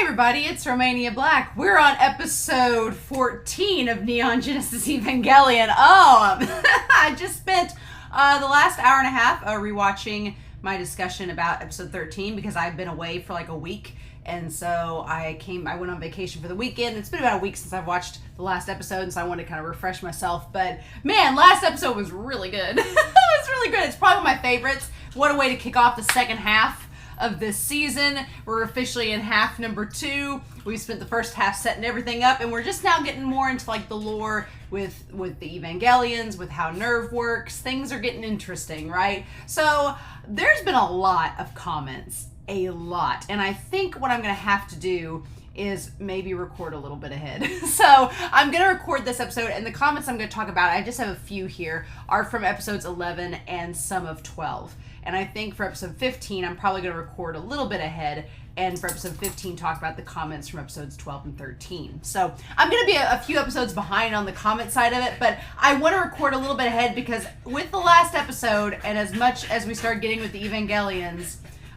everybody, it's Romania Black. We're on episode 14 of Neon Genesis Evangelion. I just spent the last hour and a half rewatching my discussion about episode 13 because I've been away for like a week. And so I went on vacation for the weekend. It's been about a week since I've watched the last episode, and so I wanted to kind of refresh myself. But man, last episode was really good. It was really good. It's probably my favorites. What a way to kick off the second half of this season. We're officially in half number 2. We spent the first half setting everything up, and we're just now getting more into like the lore with the Evangelions, with how NERV works. Things are getting interesting, right? So there's been a lot of comments. A lot. And I think what I'm going to have to do is maybe record a little bit ahead. So I'm going to record this episode, and the comments I'm going to talk about, I just have a few here, are from episodes 11 and some of 12. And I think for episode 15, I'm probably going to record a little bit ahead, and for episode 15, talk about the comments from episodes 12 and 13. So I'm going to be a few episodes behind on the comment side of it, but I want to record a little bit ahead because with the last episode, and as much as we start getting with the Evangelions,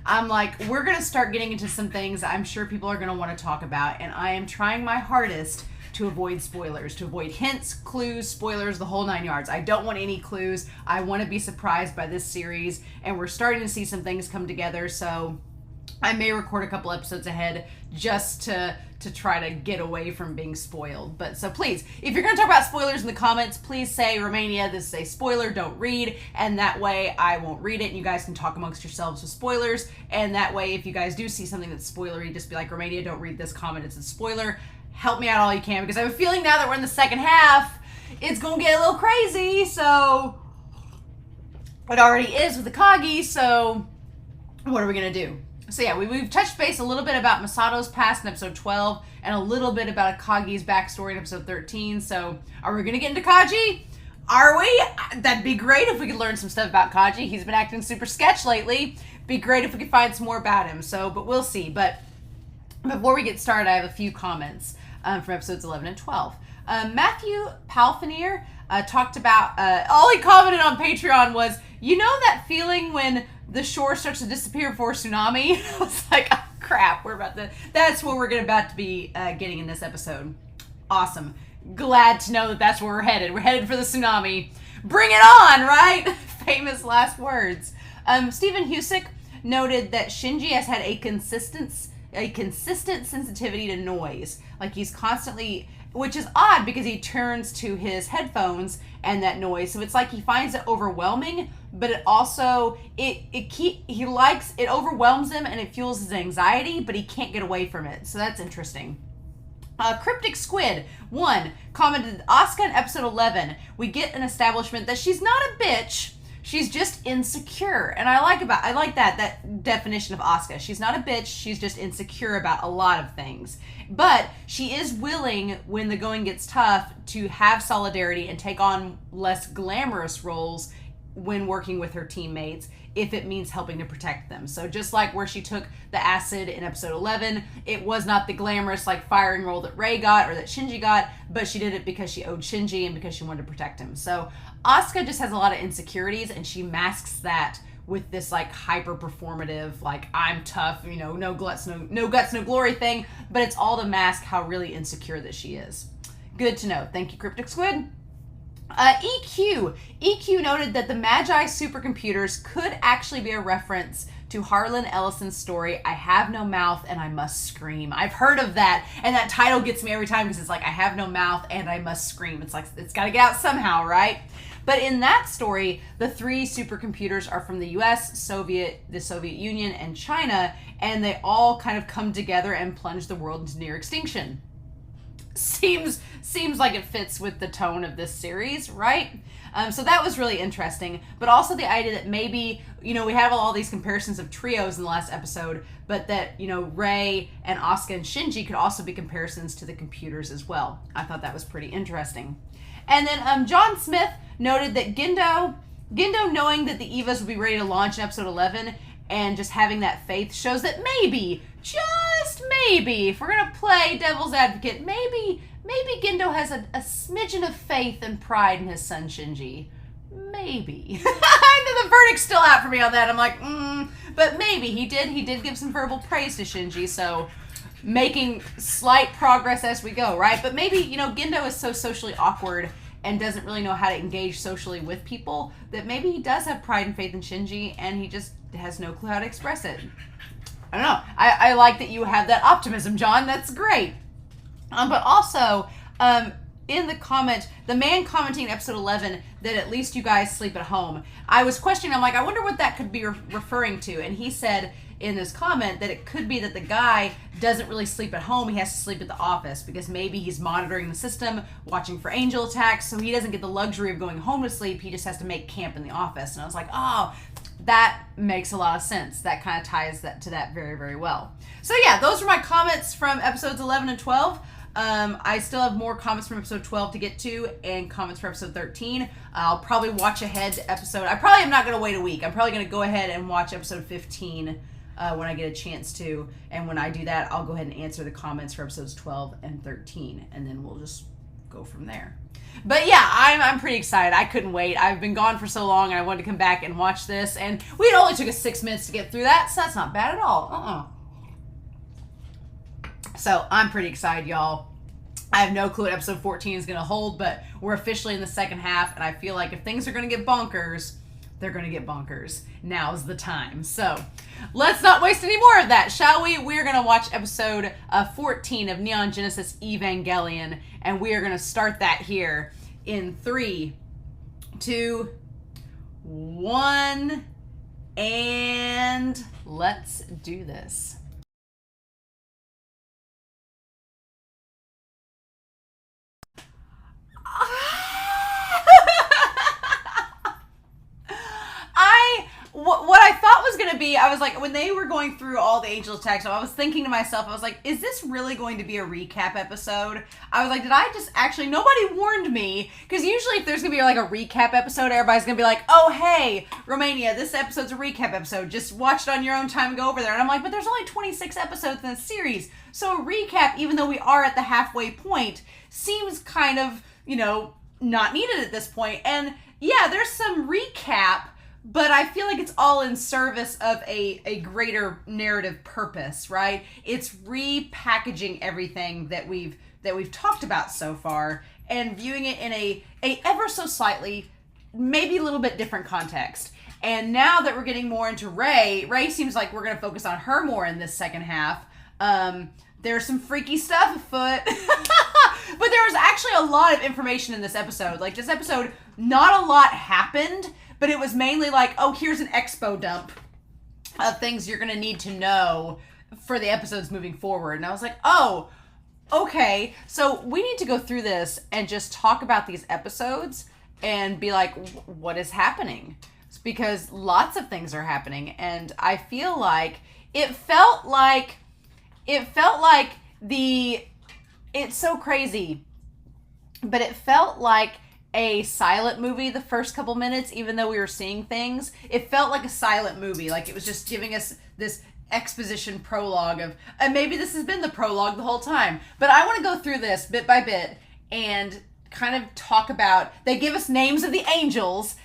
I'm like, we're going to start getting into some things I'm sure people are going to want to talk about, and I am trying my hardest to avoid spoilers, to avoid hints, clues, spoilers, the whole 9 yards. I don't want any clues. I want to be surprised by this series, and we're starting to see some things come together, so I may record a couple episodes ahead just to try to get away from being spoiled. But so please, if you're going to talk about spoilers in the comments, please say, Romania, this is a spoiler, don't read, and that way I won't read it, and you guys can talk amongst yourselves with spoilers, and that way if you guys do see something that's spoilery, just be like, Romania, don't read this comment, it's a spoiler. Help me out all you can, because I have a feeling now that we're in the second half, it's going to get a little crazy, so it already is with Akagi, so what are we going to do? So yeah, we've touched base a little bit about Masato's past in episode 12, and a little bit about Akagi's backstory in episode 13, so are we going to get into Kaji? Are we? That'd be great if we could learn some stuff about Kaji. He's been acting super sketch lately. Be great if we could find some more about him, so, but we'll see. But before we get started, I have a few comments from episodes 11 and 12. Matthew Palfinier talked about, all he commented on Patreon was, you know that feeling when the shore starts to disappear before tsunami? I was like, oh, crap, that's what we're about to be getting in this episode. Awesome. Glad to know that that's where we're headed. We're headed for the tsunami. Bring it on, right? Famous last words. Stephen Husick noted that Shinji has had a consistent sensitivity to noise. Like he's constantly, which is odd because he turns to his headphones and that noise. So it's like he finds it overwhelming, but it also, it overwhelms him and it fuels his anxiety, but he can't get away from it. So that's interesting. Cryptic Squid 1 commented, Asuka in episode 11, we get an establishment that she's not a bitch, she's just insecure. And I like that definition of Asuka. She's not a bitch, she's just insecure about a lot of things. But she is willing, when the going gets tough, to have solidarity and take on less glamorous roles when working with her teammates, if it means helping to protect them. So just like where she took the acid in episode 11, it was not the glamorous like firing role that Rei got or that Shinji got, but she did it because she owed Shinji and because she wanted to protect him. So Asuka just has a lot of insecurities, and she masks that with this like hyper performative, like I'm tough, no guts, no glory thing, but it's all to mask how really insecure that she is. Good to know. Thank you, Cryptic Squid. EQ noted that the Magi supercomputers could actually be a reference to Harlan Ellison's story, I Have No Mouth and I Must Scream. I've heard of that, and that title gets me every time because it's like, I have no mouth and I must scream. It's like, it's got to get out somehow, right? But in that story, the 3 supercomputers are from the US, the Soviet Union, and China, and they all kind of come together and plunge the world into near extinction. Seems like it fits with the tone of this series, right? So that was really interesting. But also the idea that maybe, we have all these comparisons of trios in the last episode, but that, Rei and Asuka and Shinji could also be comparisons to the computers as well. I thought that was pretty interesting. And then John Smith noted that Gendo knowing that the Evas would be ready to launch in episode 11 and just having that faith shows that maybe, just maybe, if we're going to play devil's advocate, maybe Gendo has a smidgen of faith and pride in his son Shinji. Maybe. I know the verdict's still out for me on that. I'm like, but maybe. He did give some verbal praise to Shinji, so making slight progress as we go, right? But maybe, Gendo is so socially awkward and doesn't really know how to engage socially with people that maybe he does have pride and faith in Shinji and he just has no clue how to express it. I don't know. I like that you have that optimism, John. That's great. But also, in the comment, the man commenting in episode 11 that at least you guys sleep at home, I was questioning, I'm like, I wonder what that could be referring to. And he said in this comment that it could be that the guy doesn't really sleep at home. He has to sleep at the office because maybe he's monitoring the system, watching for angel attacks, so he doesn't get the luxury of going home to sleep. He just has to make camp in the office. And I was like, oh, that makes a lot of sense. That kind of ties that to that very, very well. So yeah, those are my comments from episodes 11 and 12. I still have more comments from episode 12 to get to and comments for episode 13. I'll probably watch ahead to episode... I probably am not going to wait a week. I'm probably going to go ahead and watch episode 15 when I get a chance to. And when I do that, I'll go ahead and answer the comments for episodes 12 and 13. And then we'll just go from there. But yeah, I'm pretty excited. I couldn't wait. I've been gone for so long and I wanted to come back and watch this. And it only took us 6 minutes to get through that, so that's not bad at all. So I'm pretty excited, y'all. I have no clue what episode 14 is going to hold, but we're officially in the second half, and I feel like if things are going to get bonkers, they're going to get bonkers. Now's the time. So let's not waste any more of that, shall we? We're going to watch episode 14 of Neon Genesis Evangelion, and we are going to start that here in 3, 2, 1, and let's do this. What I thought was going to be, I was like, when they were going through all the angel attacks, I was thinking to myself, I was like, is this really going to be a recap episode? I was like, did I just actually, nobody warned me, because usually if there's going to be like a recap episode, everybody's going to be like, oh, hey, Romania, this episode's a recap episode, just watch it on your own time and go over there. And I'm like, but there's only 26 episodes in the series, so a recap, even though we are at the halfway point, seems kind of, not needed at this point. And yeah, there's some recap, but I feel like it's all in service of a greater narrative purpose, right? It's repackaging everything that we've talked about so far and viewing it in a ever so slightly, maybe a little bit different context. And now that we're getting more into Rei seems like we're going to focus on her more in this second half. There's some freaky stuff afoot. But there was actually a lot of information in this episode. Like, this episode, not a lot happened, but it was mainly like, oh, here's an expo dump of things you're going to need to know for the episodes moving forward. And I was like, oh, okay. So we need to go through this and just talk about these episodes and be like, what is happening? It's because lots of things are happening. And I feel like it felt like it's so crazy, but it felt like a silent movie the first couple minutes, even though we were seeing things. It felt like a silent movie, like it was just giving us this exposition prologue of, and maybe this has been the prologue the whole time, but I want to go through this bit by bit and kind of talk about, they give us names of the angels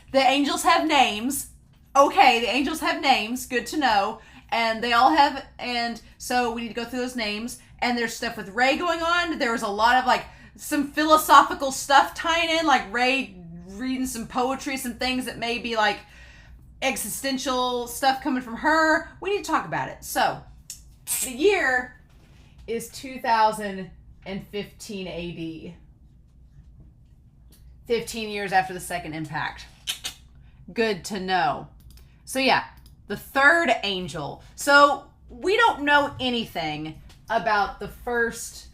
have names. Okay, the angels have names, good to know. And they all have, and so we need to go through those names. And there's stuff with Rei going on. There was a lot of like some philosophical stuff tying in, like Rei reading some poetry, some things that may be like existential stuff coming from her. We need to talk about it. So the year is 2015 AD. 15 years after the second impact. Good to know. So yeah, the third angel. So we don't know anything about the first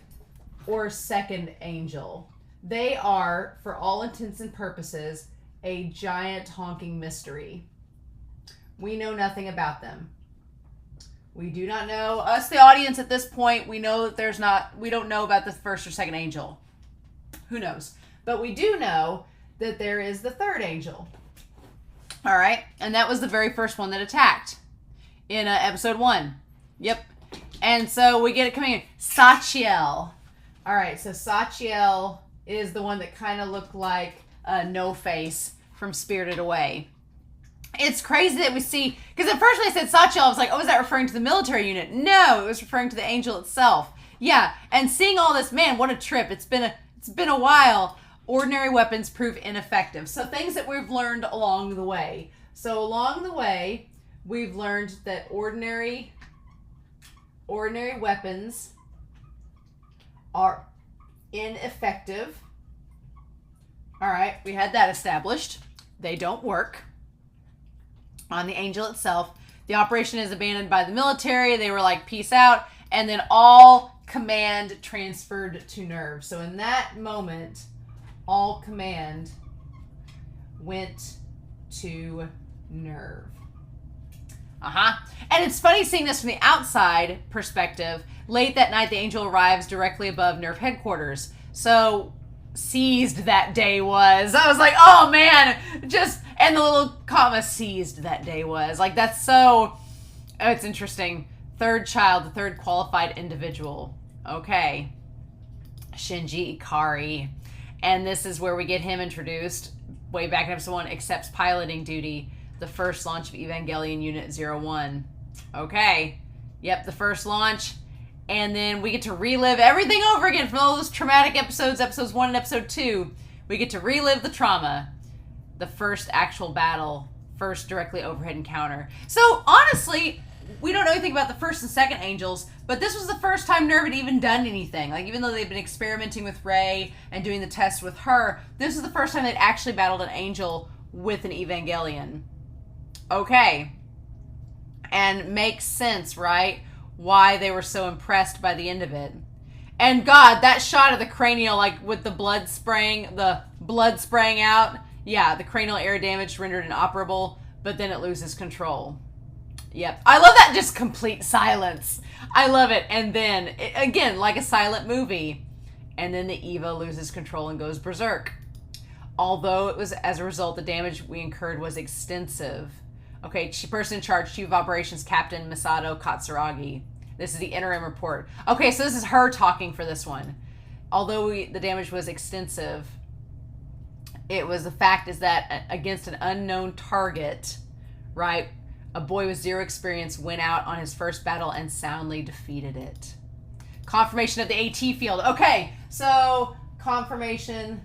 or second angel. They are, for all intents and purposes, a giant honking mystery. We know nothing about them. We do not know, us the audience at this point, we know that we don't know about the first or second angel. Who knows? But we do know that there is the third angel. All right, and that was the very first one that attacked in episode 1. Yep. And so we get it coming in. Sachiel. All right, so Sachiel is the one that kind of looked like No Face from Spirited Away. It's crazy that we see, because at first when I said Satchel, I was like, oh, is that referring to the military unit? No, it was referring to the angel itself. Yeah, and seeing all this, man, what a trip. It's been a while. Ordinary weapons prove ineffective. So things that we've learned along the way. So along the way, we've learned that ordinary weapons are ineffective. All right, we had that established. They don't work on the angel itself. The operation is abandoned by the military. They were like, peace out. And then all command transferred to NERV. So in that moment, all command went to NERV. And it's funny seeing this from the outside perspective. Late that night, the angel arrives directly above NERV headquarters. So seized that day was. I was like, oh man, and the little comma, seized that day was. Like, that's so, it's interesting. Third child, the third qualified individual. Okay. Shinji Ikari. And this is where we get him introduced. Way back in episode 1, accepts piloting duty. The first launch of Evangelion Unit 01. Okay. Yep, the first launch. And then we get to relive everything over again from all those traumatic episodes 1 and episode 2. We get to relive the trauma. The first actual battle. First directly overhead encounter. So, honestly, we don't know anything about the first and second angels, but this was the first time NERV had even done anything. Like, even though they'd been experimenting with Rei and doing the test with her, this is the first time they'd actually battled an angel with an Evangelion. Okay. And makes sense, right? Why they were so impressed by the end of it. And God, that shot of the cranial, like with the blood spraying out. Yeah, the cranial air damage rendered inoperable, but then it loses control. Yep. I love that just complete silence. I love it. And then, again, like a silent movie. And then the Eva loses control and goes berserk. Although it was, as a result, the damage we incurred was extensive. Okay, person in charge, Chief of Operations, Captain Masato Katsuragi. This is the interim report. Okay, so this is her talking for this one. Although the damage was extensive, it was the fact is that against an unknown target, right, a boy with zero experience went out on his first battle and soundly defeated it. Confirmation of the AT field. Okay, so confirmation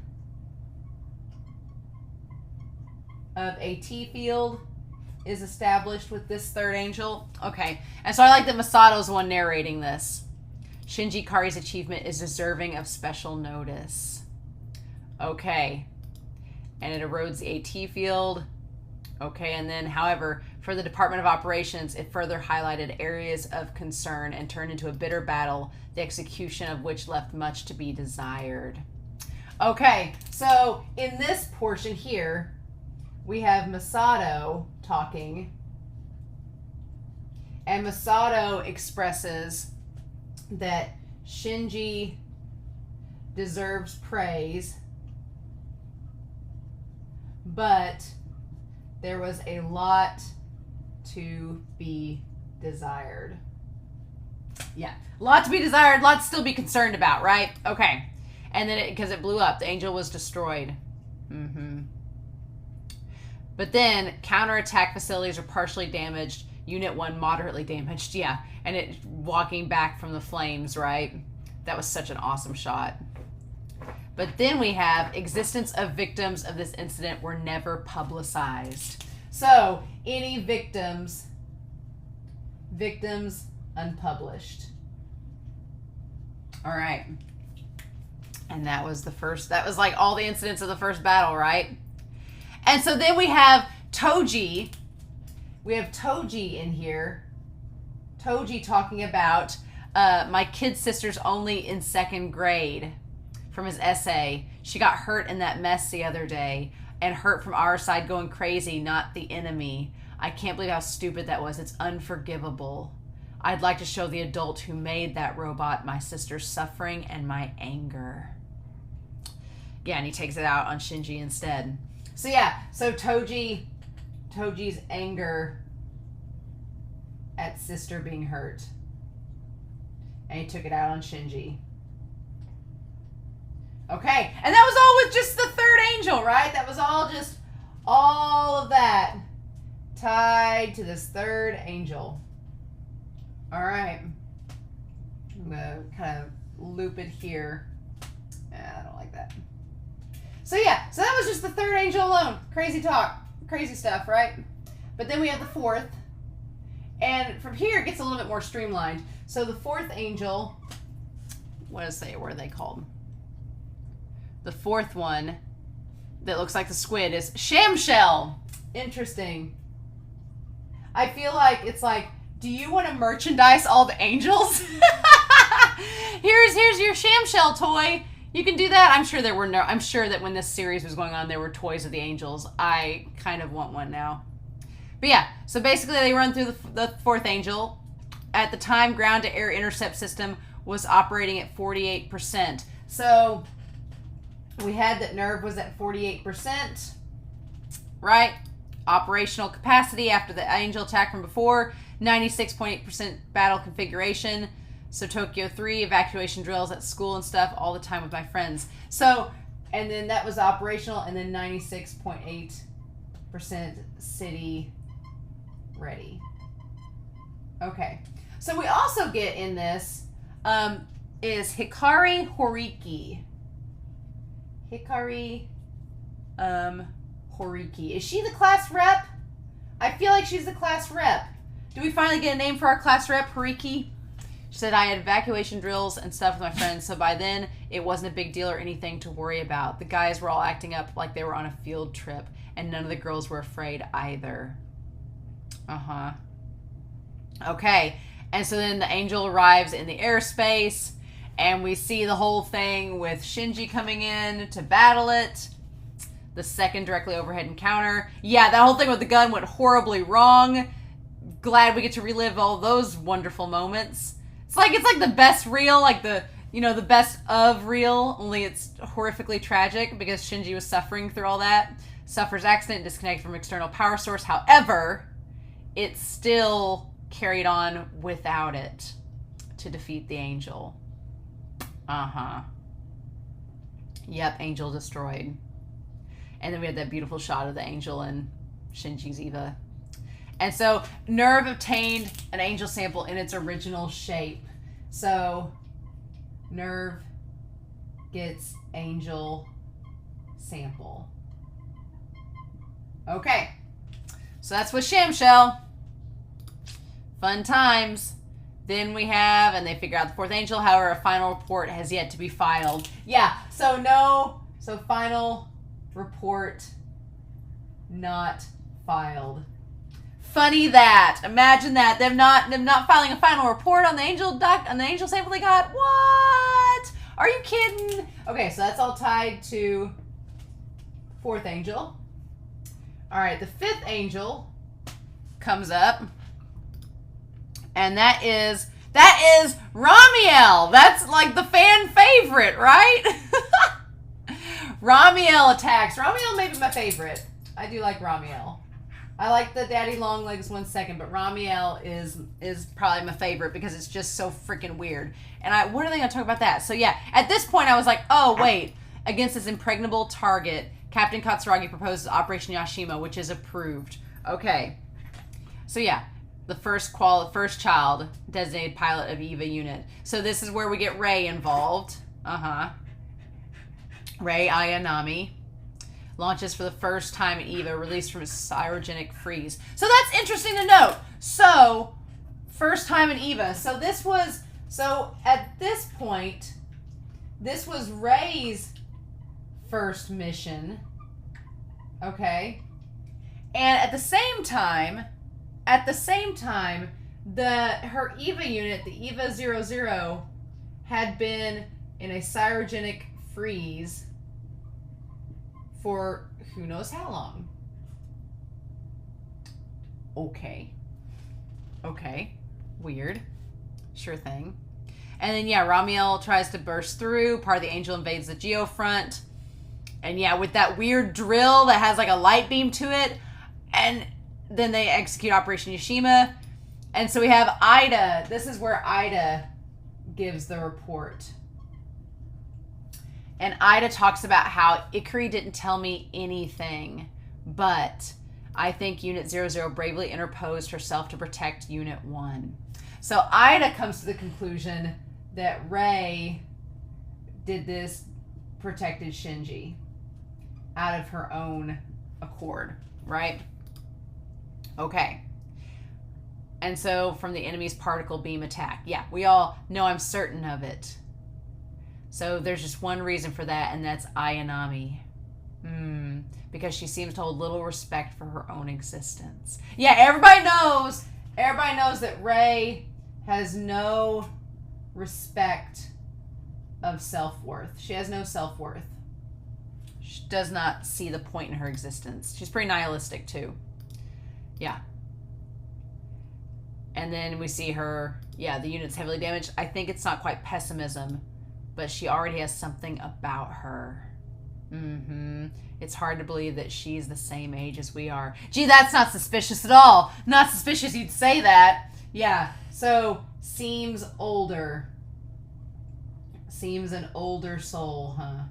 of AT field is established with this third angel. Okay. And so I like that Masato's the one narrating this. Shinji Ikari's achievement is deserving of special notice. Okay. And it erodes the AT field. Okay. And then, however, for the Department of Operations, it further highlighted areas of concern and turned into a bitter battle, the execution of which left much to be desired. Okay. So in this portion here, we have Masato talking, and Masato expresses that Shinji deserves praise, but there was a lot to be desired. Yeah, a lot to be desired, a lot to still be concerned about, right? Okay. And then because it blew up, the angel was destroyed. But then counterattack facilities are partially damaged. Unit 1 moderately damaged. Yeah. And it walking back from the flames, right? That was such an awesome shot. But then we have existence of victims of this incident were never publicized. So any victims unpublished. All right. And that was the first, that was like all the incidents of the first battle, right? And so then we have Toji. We have Toji in here. Toji talking about my kid sister's only in 2nd grade from his essay. She got hurt in that mess the other day and hurt from our side going crazy, not the enemy. I can't believe how stupid that was. It's unforgivable. I'd like to show the adult who made that robot my sister's suffering and my anger. Yeah, and he takes it out on Shinji instead. So yeah, so Toji's anger at sister being hurt. And he took it out on Shinji. Okay, and that was all with just the third angel, right? That was all just all of that tied to this third angel. All right. I'm going to kind of loop it here. I don't like that. So yeah, so that was just the third angel alone. Crazy talk. Crazy stuff, right? But then we have the fourth. And from here, it gets a little bit more streamlined. So the fourth angel, what are they called? The fourth one that looks like the squid is Shamshell. Interesting. I feel like it's like, do you want to merchandise all the angels? Here's your Shamshell toy. You can do that. I'm sure that when this series was going on, there were toys of the angels. I kind of want one now. But yeah, so basically they run through the fourth angel. At the time, ground-to-air intercept system was operating at 48%. So we had that NERV was at 48%, right? Operational capacity after the angel attack from before, 96.8% battle configuration. So Tokyo 3, evacuation drills at school and stuff all the time with my friends. So, and then that was operational, and then 96.8% city ready. Okay. So we also get in this is Hikari Horiki. Hikari Horiki. Is she the class rep? I feel like she's the class rep. Do we finally get a name for our class rep, Horiki? She said, I had evacuation drills and stuff with my friends, so by then it wasn't a big deal or anything to worry about. The guys were all acting up like they were on a field trip, and none of the girls were afraid either. Uh-huh. Okay, and so then the angel arrives in the airspace, and we see the whole thing with Shinji coming in to battle it. The second directly overhead encounter. Yeah, that whole thing with the gun went horribly wrong. Glad we get to relive all those wonderful moments. It's like the best reel, like the best of reel, only it's horrifically tragic because Shinji was suffering through all that. Suffers accident, disconnected from external power source. However, it still carried on without it to defeat the angel. Uh-huh. Yep, angel destroyed. And then we had that beautiful shot of the angel and Shinji's Eva. And so NERV obtained an angel sample in its original shape. So NERV gets angel sample. Okay. So that's with Shamshell. Fun times. Then we have, and they figure out the fourth angel. However, a final report has yet to be filed. Yeah, so final report not filed. Funny that. Imagine that. Them not filing a final report on the angel sample they got. What? Are you kidding? Okay, so that's all tied to fourth angel. All right, the fifth angel comes up. And that is Ramiel. That's like the fan favorite, right? Ramiel attacks. Ramiel may be my favorite. I do like Ramiel. I like the daddy long legs 1 second, but Ramiel is probably my favorite because it's just so freaking weird. And what are they going to talk about that? So yeah, at this point I was like, oh wait, against this impregnable target, Captain Katsuragi proposes Operation Yashima, which is approved. Okay. So yeah, the first child designated pilot of EVA unit. So this is where we get Rei involved. Uh-huh. Rei Ayanami launches for the first time in EVA, released from its cryogenic freeze. So that's interesting to note. So, first time in EVA. So at this point, this was Rei's first mission. Okay. And at the same time, her EVA unit, the EVA 00, had been in a cryogenic freeze for who knows how long. Okay. Weird. Sure thing. And then, yeah, Ramiel tries to burst through. Part of the angel invades the geofront. And, yeah, with that weird drill that has, like, a light beam to it. And then they execute Operation Yashima. And so we have Ida. This is where Ida gives the report. And Ida talks about how Ikari didn't tell me anything, but I think Unit 00 bravely interposed herself to protect Unit 1. So Ida comes to the conclusion that Rei did this, protected Shinji out of her own accord, right? Okay. And so from the enemy's particle beam attack. Yeah, we all know, I'm certain of it. So there's just one reason for that, and that's Ayanami. Because she seems to hold little respect for her own existence. Yeah, everybody knows that Rei has no respect of self-worth. She has no self-worth. She does not see the point in her existence. She's pretty nihilistic too. Yeah. And then we see her, yeah, the unit's heavily damaged. I think it's not quite pessimism, but she already has something about her. It's hard to believe that she's the same age as we are. Gee, that's not suspicious at all. Not suspicious you'd say that. Yeah, so seems older. Seems an older soul, huh?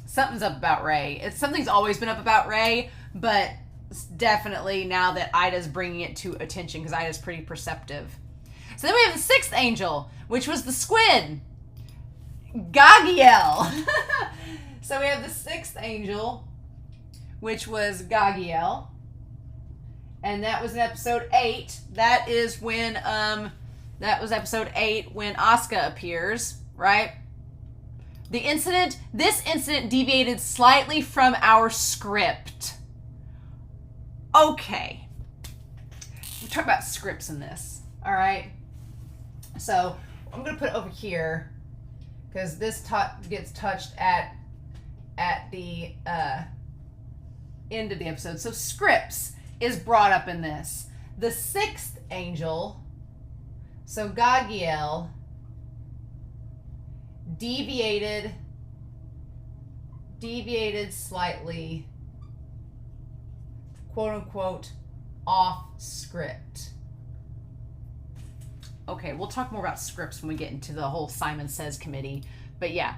Something's up about Rei. Something's always been up about Rei, but definitely now that Ida's bringing it to attention, because Ida's pretty perceptive. So then we have the sixth angel, which was the squid, Gagiel. So we have the sixth angel, which was Gagiel, and that was in episode 8. That is when that was episode 8 when Asuka appears, right? This incident deviated slightly from our script. Okay. We're talking about scripts in this, all right? So I'm going to put it over here because this gets touched at the end of the episode. So scripts is brought up in this. The sixth angel, so Gagiel, deviated slightly, quote unquote, off script. Okay, we'll talk more about scripts when we get into the whole Simon Says committee. But yeah,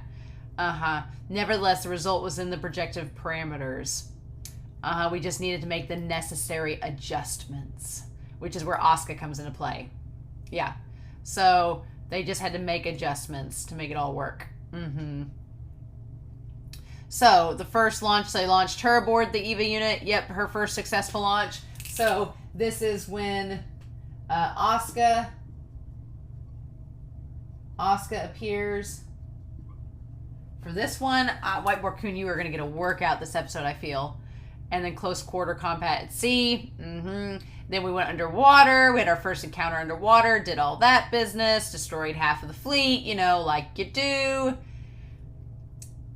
nevertheless, the result was in the projective parameters. We just needed to make the necessary adjustments, which is where Asuka comes into play. Yeah, so they just had to make adjustments to make it all work. So the first launch, they launched her aboard the EVA unit. Yep, her first successful launch. So this is when Asuka appears. For this one, Whiteboard Kun, you are going to get a workout this episode, I feel. And then close quarter combat at sea. Then we went underwater. We had our first encounter underwater. Did all that business. Destroyed half of the fleet, you know, like you do.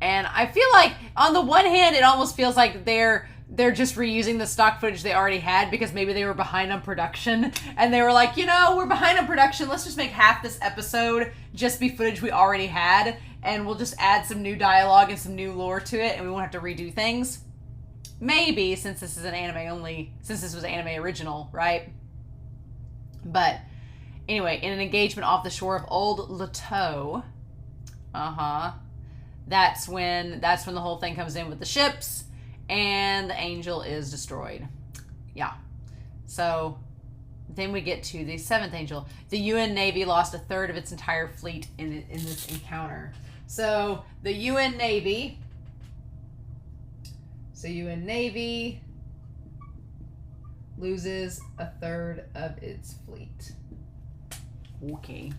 And I feel like, on the one hand, it almost feels like they're just reusing the stock footage they already had because maybe they were behind on production. And they were like, you know, we're behind on production. Let's just make half this episode just be footage we already had. And we'll just add some new dialogue and some new lore to it. And we won't have to redo things. Maybe, since this is an anime only, since this was an anime original, right? But anyway, in an engagement off the shore of Old Leto, that's when the whole thing comes in with the ships, and the angel is destroyed. Yeah. So then we get to the seventh angel. The UN Navy lost a third of its entire fleet in this encounter. So the UN Navy. So UN Navy loses a third of its fleet. Okay.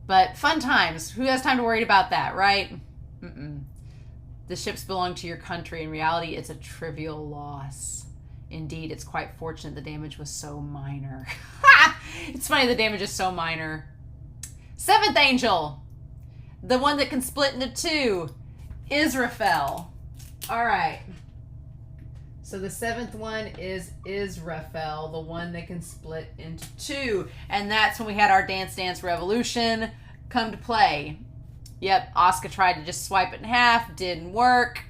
But fun times. Who has time to worry about that, right? The ships belong to your country. In reality, it's a trivial loss. Indeed, it's quite fortunate the damage was so minor. It's funny the damage is so minor. Seventh angel. The one that can split into two. Israfel. All right. So the seventh one is Israfel, the one that can split into two. And that's when we had our Dance Dance Revolution come to play. Yep, Asuka tried to just swipe it in half. Didn't work.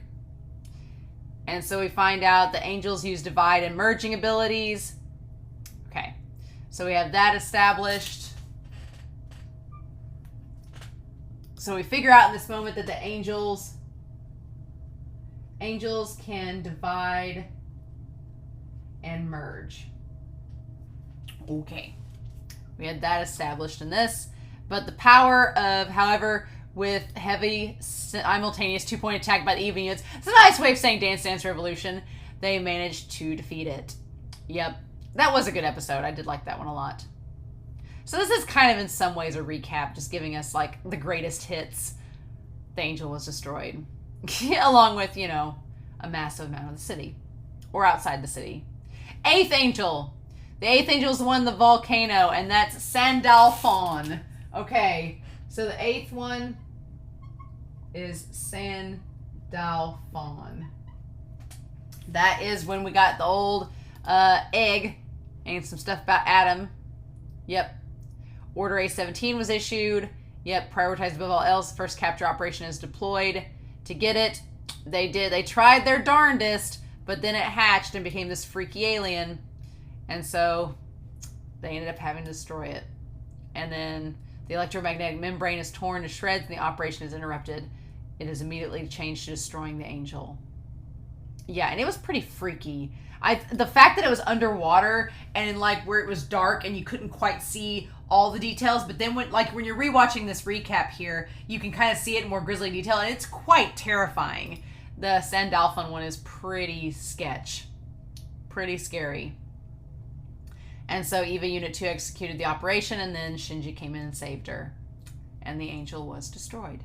And so we find out the angels use divide and merging abilities. Okay. So we have that established. So we figure out in this moment that the angels Angels can divide and merge. Okay. We had that established in this. But the power of, however, with heavy simultaneous 2-point attack by the even units, it's a nice way of saying Dance Dance Revolution, they managed to defeat it. Yep. That was a good episode. I did like that one a lot. So this is kind of in some ways a recap, just giving us like the greatest hits. The angel was destroyed. Along with, you know, a massive amount of the city. Or outside the city. Eighth angel. The eighth angel is the one in the volcano, and that's Sandalphon. Okay, so the eighth one is Sandalphon. That is when we got the old egg and some stuff about Adam. Yep. Order A17 was issued. Yep, prioritized above all else. First capture operation is deployed to get it. They tried their darndest, but then it hatched and became this freaky alien. And so they ended up having to destroy it. And then the electromagnetic membrane is torn to shreds and the operation is interrupted. It is immediately changed to destroying the angel. Yeah, and it was pretty freaky. The fact that it was underwater and in like where it was dark and you couldn't quite see all the details, but then when you're rewatching this recap here, you can kind of see it in more grisly detail, and it's quite terrifying. The Sandalphon one is pretty sketch. Pretty scary. And so Eva Unit 2 executed the operation, and then Shinji came in and saved her. And the angel was destroyed.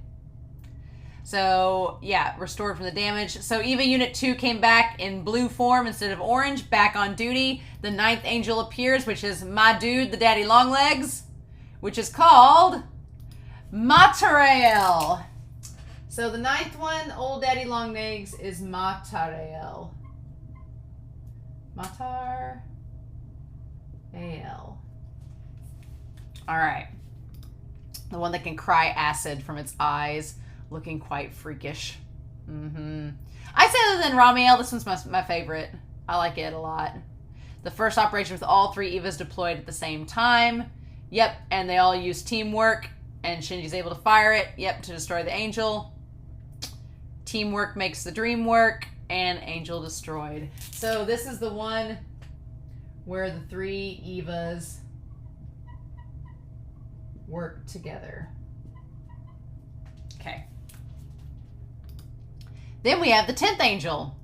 So, yeah, restored from the damage. So Eva Unit 2 came back in blue form instead of orange, back on duty. The ninth angel appears, which is my dude, the daddy longlegs, which is called Matarael. So the ninth one, old daddy longlegs, is Matarael. Matar... AL. Alright. The one that can cry acid from its eyes, looking quite freakish. I say other than Ramiel, this one's my favorite. I like it a lot. The first operation with all three Evas deployed at the same time. Yep, and they all use teamwork, and Shinji's able to fire it. Yep, to destroy the angel. Teamwork makes the dream work, and angel destroyed. So this is the one where the three Evas work together. Okay. Then we have the 10th angel.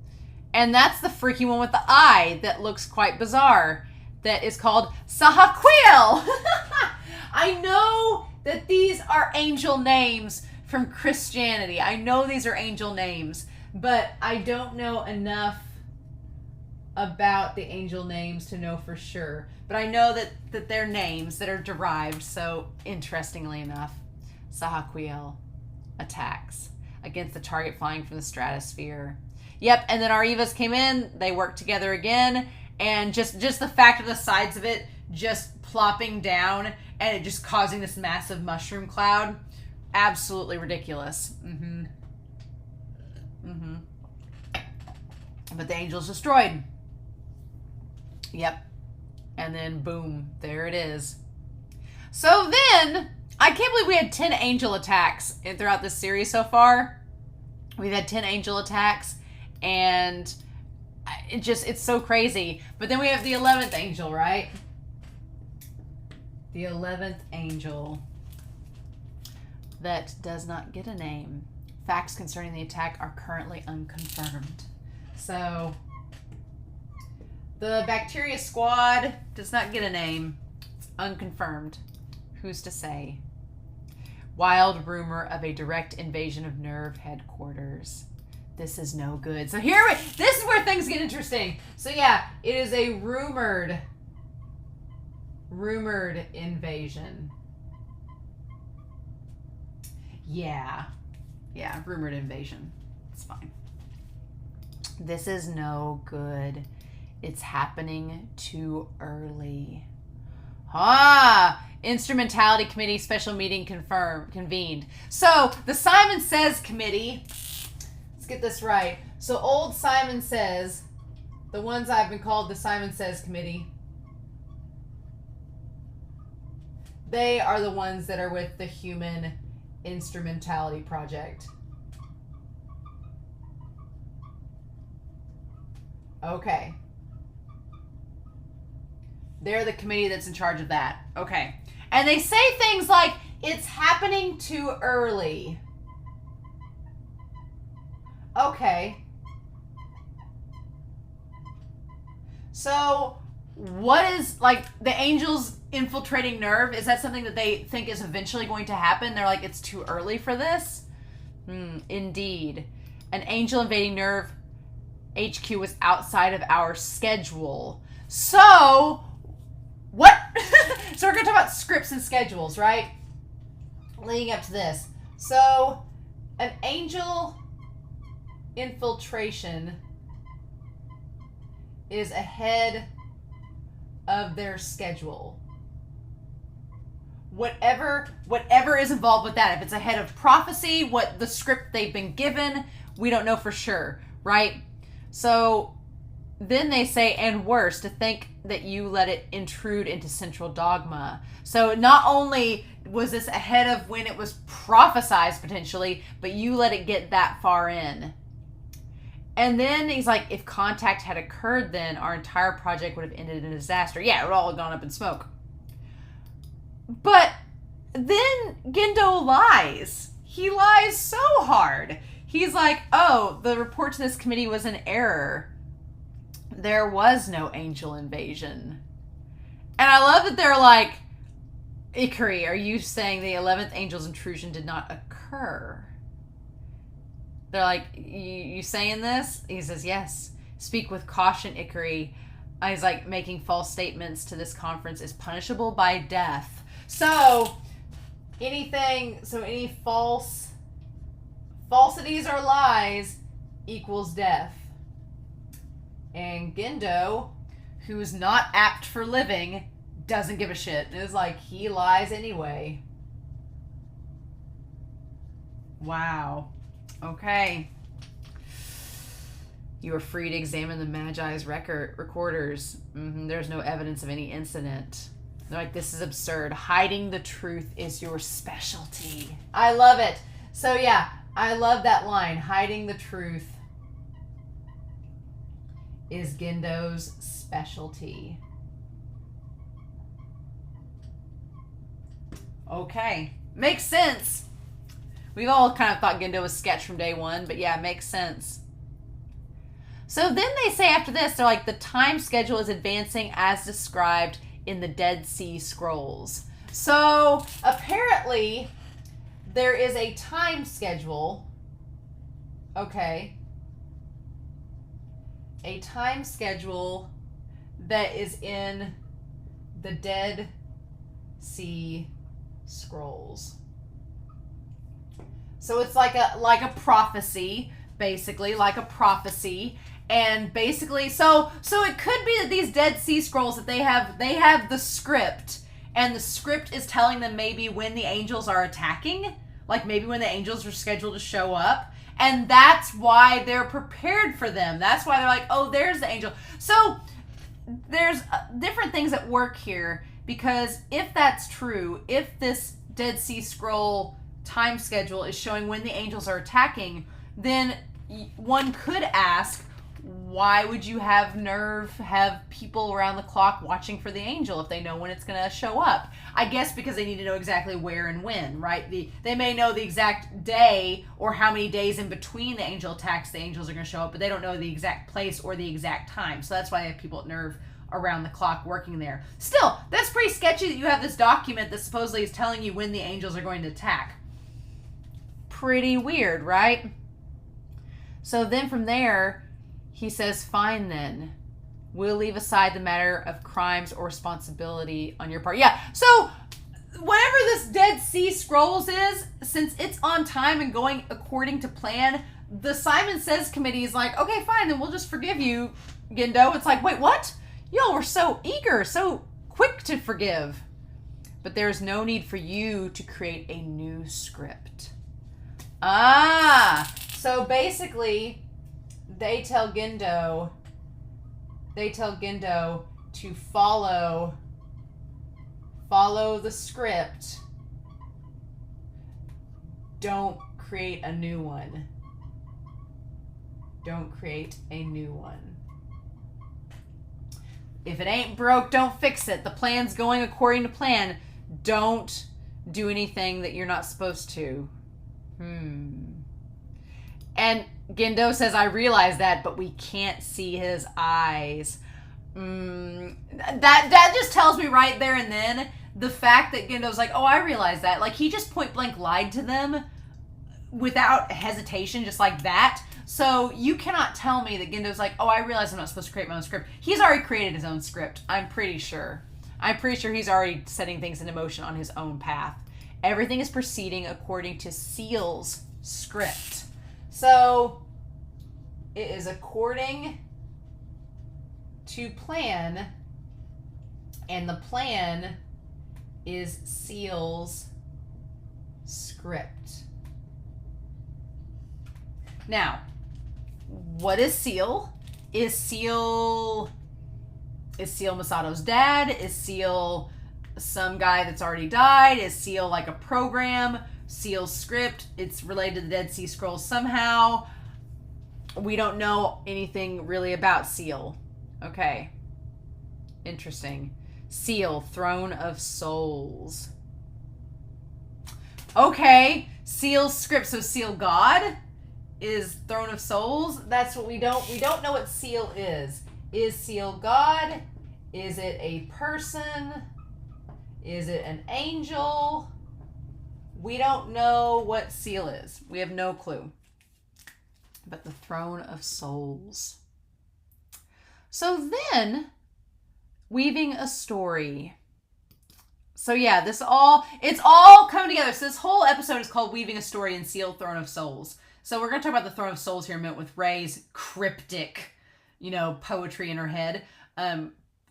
And that's the freaky one with the eye that looks quite bizarre. That is called Sahaquiel. I know that these are angel names from Christianity. I know these are angel names. But I don't know enough about the angel names to know for sure. But I know that they're names that are derived. So, interestingly enough, Sahaquiel attacks against the target flying from the stratosphere. Yep, and then our Evas came in. They worked together again. And just the fact of the sides of it just plopping down and it just causing this massive mushroom cloud. Absolutely ridiculous. But the angel's destroyed. Yep. And then boom, there it is. So then, I can't believe we had 10 angel attacks throughout this series so far. We've had 10 angel attacks, and it's so crazy. But then we have the 11th angel, right? The 11th angel that does not get a name. Facts concerning the attack are currently unconfirmed. So, the bacteria squad does not get a name. It's unconfirmed. Who's to say? Wild rumor of a direct invasion of NERV headquarters. This is no good. So this is where things get interesting. So yeah, it is a rumored invasion. Yeah, rumored invasion. It's fine. This is no good. It's happening too early. Instrumentality Committee special meeting convened. So, the Simon Says Committee, let's get this right. So, old Simon Says, the ones I've been called the Simon Says Committee, they are the ones that are with the Human Instrumentality Project. Okay. They're the committee that's in charge of that. Okay. And they say things like, it's happening too early. Okay. So, what is, like, the angels infiltrating NERV? Is that something that they think is eventually going to happen? They're like, it's too early for this? Indeed. An angel invading NERV HQ was outside of our schedule. So, what? So we're going to talk about scripts and schedules, right? Leading up to this. So, an angel infiltration is ahead of their schedule. Whatever is involved with that. If it's ahead of prophecy, what the script they've been given, we don't know for sure, right? So then they say, and worse, to think that you let it intrude into central dogma. So not only was this ahead of when it was prophesized potentially, but you let it get that far in. And then he's like, if contact had occurred then, our entire project would have ended in a disaster. Yeah, it would all have gone up in smoke. But then Gendo lies. He lies so hard. He's like, oh, the report to this committee was an error. There was no angel invasion. And I love that they're like, Ikari, are you saying the 11th angel's intrusion did not occur? They're like, you saying this? He says, yes. Speak with caution, Ikari. He's like, making false statements to this conference is punishable by death. So, any falsities or lies equals death. And Gendo, who's not apt for living, doesn't give a shit. It's like, he lies anyway. Wow. Okay. You are free to examine the Magi's recorders. There's no evidence of any incident. They're like, this is absurd. Hiding the truth is your specialty. I love it. So yeah, I love that line. Hiding the truth is Gendo's specialty. Okay. Makes sense. We've all kind of thought Gendo was sketch from day one, but yeah, it makes sense. So then they say after this, they're like, the time schedule is advancing as described in the Dead Sea Scrolls. So apparently there is a time schedule. Okay. A time schedule that is in the Dead Sea Scrolls. So it's like a prophecy, basically, like a prophecy. And basically, so it could be that these Dead Sea Scrolls, that they have the script, and the script is telling them maybe when the angels are attacking, like maybe when the angels are scheduled to show up, and that's why they're prepared for them. That's why they're like, oh, there's the angel. So there's different things at work here, because if that's true, if this Dead Sea Scroll time schedule is showing when the angels are attacking, then one could ask, why would you have NERV have people around the clock watching for the angel if they know when it's going to show up? I guess because they need to know exactly where and when, right? They may know the exact day or how many days in between the angel attacks the angels are going to show up, but they don't know the exact place or the exact time. So that's why they have people at NERV around the clock working there. Still, that's pretty sketchy that you have this document that supposedly is telling you when the angels are going to attack. Pretty weird, right? So then from there, he says, fine then. We'll leave aside the matter of crimes or responsibility on your part. Yeah, so whatever this Dead Sea Scrolls is, since it's on time and going according to plan, the Simon Says committee is like, okay, fine, then we'll just forgive you, Gendo. It's like, wait, what? Y'all were so eager, so quick to forgive. But there's no need for you to create a new script. So basically, they tell Gendo to follow the script. Don't create a new one. Don't create a new one. If it ain't broke, don't fix it. The plan's going according to plan. Don't do anything that you're not supposed to. And Gendo says, I realize that, but we can't see his eyes. That just tells me right there and then, the fact that Gendo's like, oh, I realize that. Like, he just point blank lied to them without hesitation, just like that. So you cannot tell me that Gendo's like, oh, I realize I'm not supposed to create my own script. He's already created his own script. I'm pretty sure he's already setting things into motion on his own path. Everything is proceeding according to Seele's script. So it is according to plan, and the plan is Seele's script. Now, what is Seele? Is Seele Masato's dad? Is Seele some guy that's already died? Is Seele like a program? Seele's script, it's related to the Dead Sea Scrolls somehow. We don't know anything really about Seele. Okay. Interesting. Seele, Throne of Souls. Okay. Seele's script. So Seele God is Throne of Souls. That's what we don't know what Seele is. Is Seele God? Is it a person? Is it an angel? We don't know what Seele is. We have no clue. But the Throne of Souls. So then, weaving a story. So yeah, it's all coming together. So this whole episode is called Weaving a Story in Seele, Throne of Souls. So we're going to talk about the Throne of Souls here in a minute with Ray's cryptic, poetry in her head.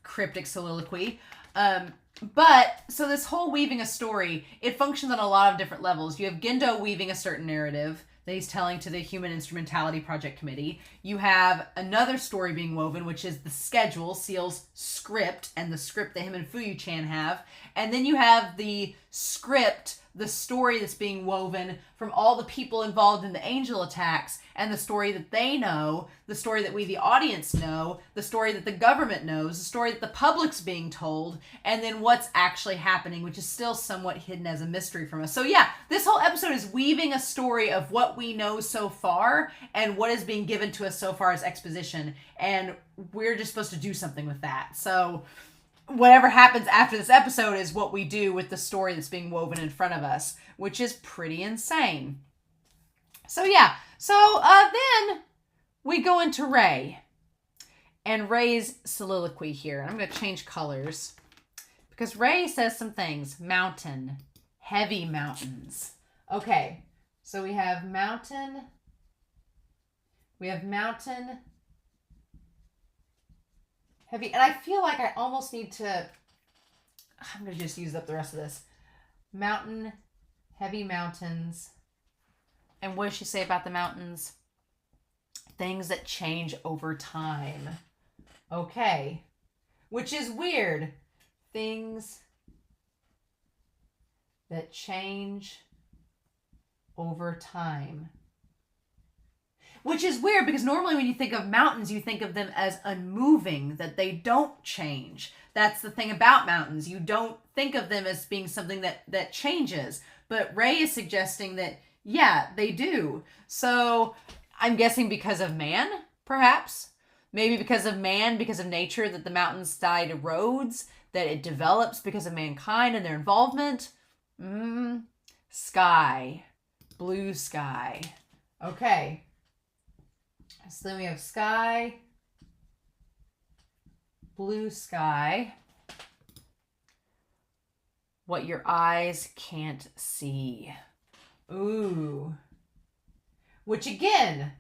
Cryptic soliloquy. But, so this whole weaving a story, it functions on a lot of different levels. You have Gendo weaving a certain narrative that he's telling to the Human Instrumentality Project Committee. You have another story being woven, which is the schedule, Seele's script, and the script that him and Fuyu-chan have. And then you have the script, the story that's being woven from all the people involved in the angel attacks, and the story that they know, the story that we, the audience, know, the story that the government knows, the story that the public's being told, and then what's actually happening, which is still somewhat hidden as a mystery from us. So yeah, this whole episode is weaving a story of what we know so far and what is being given to us so far as exposition, and we're just supposed to do something with that. So whatever happens after this episode is what we do with the story that's being woven in front of us, which is pretty insane. So yeah, then we go into Ray and Ray's soliloquy here. I'm going to change colors because Ray says some things. Mountain, heavy mountains. Okay, so we have mountain, heavy, and I feel like I almost need to, I'm going to just use up the rest of this. Mountain, heavy mountains. And what does she say about the mountains? Things that change over time. Okay. Which is weird. Things that change over time. Which is weird because normally when you think of mountains, you think of them as unmoving, that they don't change. That's the thing about mountains. You don't think of them as being something that changes. But Ray is suggesting that, yeah, they do. So I'm guessing because of man, perhaps. Maybe because of man, because of nature, that the mountainside erodes, that it develops because of mankind and their involvement. Sky. Blue sky. Okay. So then we have sky, blue sky, what your eyes can't see. Ooh. Which again,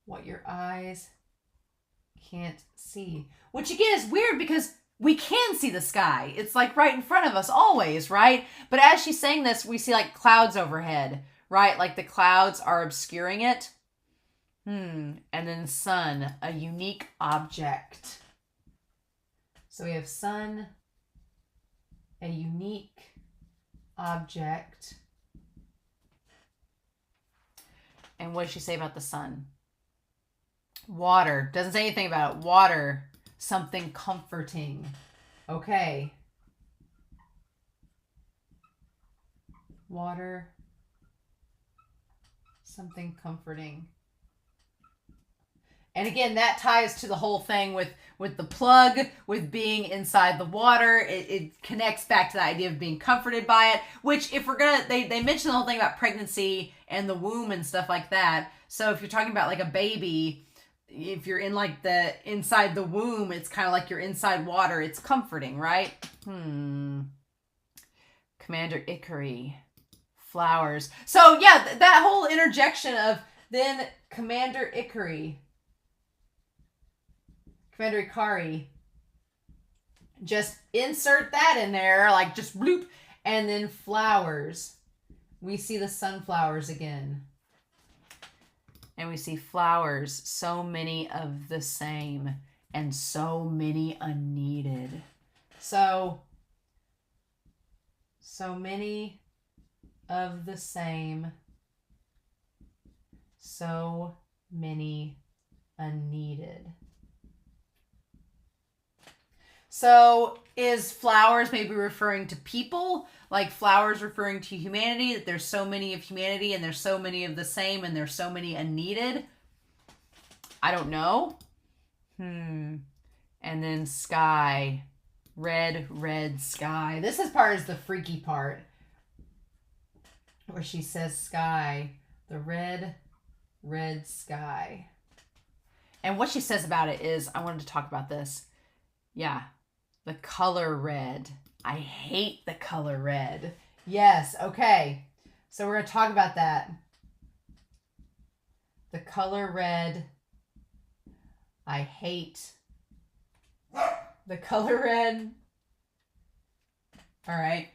what your eyes can't see. Which again is weird because we can see the sky. It's like right in front of us always, right? But as she's saying this, we see like clouds overhead, right? Like the clouds are obscuring it. And then sun, a unique object. So we have sun, a unique object. And what does she say about the sun? Water. Doesn't say anything about it. Water something comforting. Okay. Water, something comforting. And again, that ties to the whole thing with the plug, with being inside the water. It connects back to the idea of being comforted by it, which if we're going to, they mention the whole thing about pregnancy and the womb and stuff like that. So if you're talking about like a baby, if you're in like the inside the womb, it's kind of like you're inside water. It's comforting, right? Commander Ikari. Flowers. So yeah, that whole interjection of then Commander Ikari. Commander Ikari. Just insert that in there, like just bloop. And then flowers. We see the sunflowers again. And we see flowers, so many of the same and so many unneeded. So many of the same, so many unneeded. So is flowers maybe referring to people? Like flowers referring to humanity, that there's so many of humanity and there's so many of the same and there's so many unneeded? I don't know. And then sky. Red, red sky. This part is the freaky part. Where she says sky. The red, red sky. And what she says about it is, I wanted to talk about this. Yeah. The color red. I hate the color red. Yes, okay. So we're going to talk about that. The color red. I hate the color red. All right.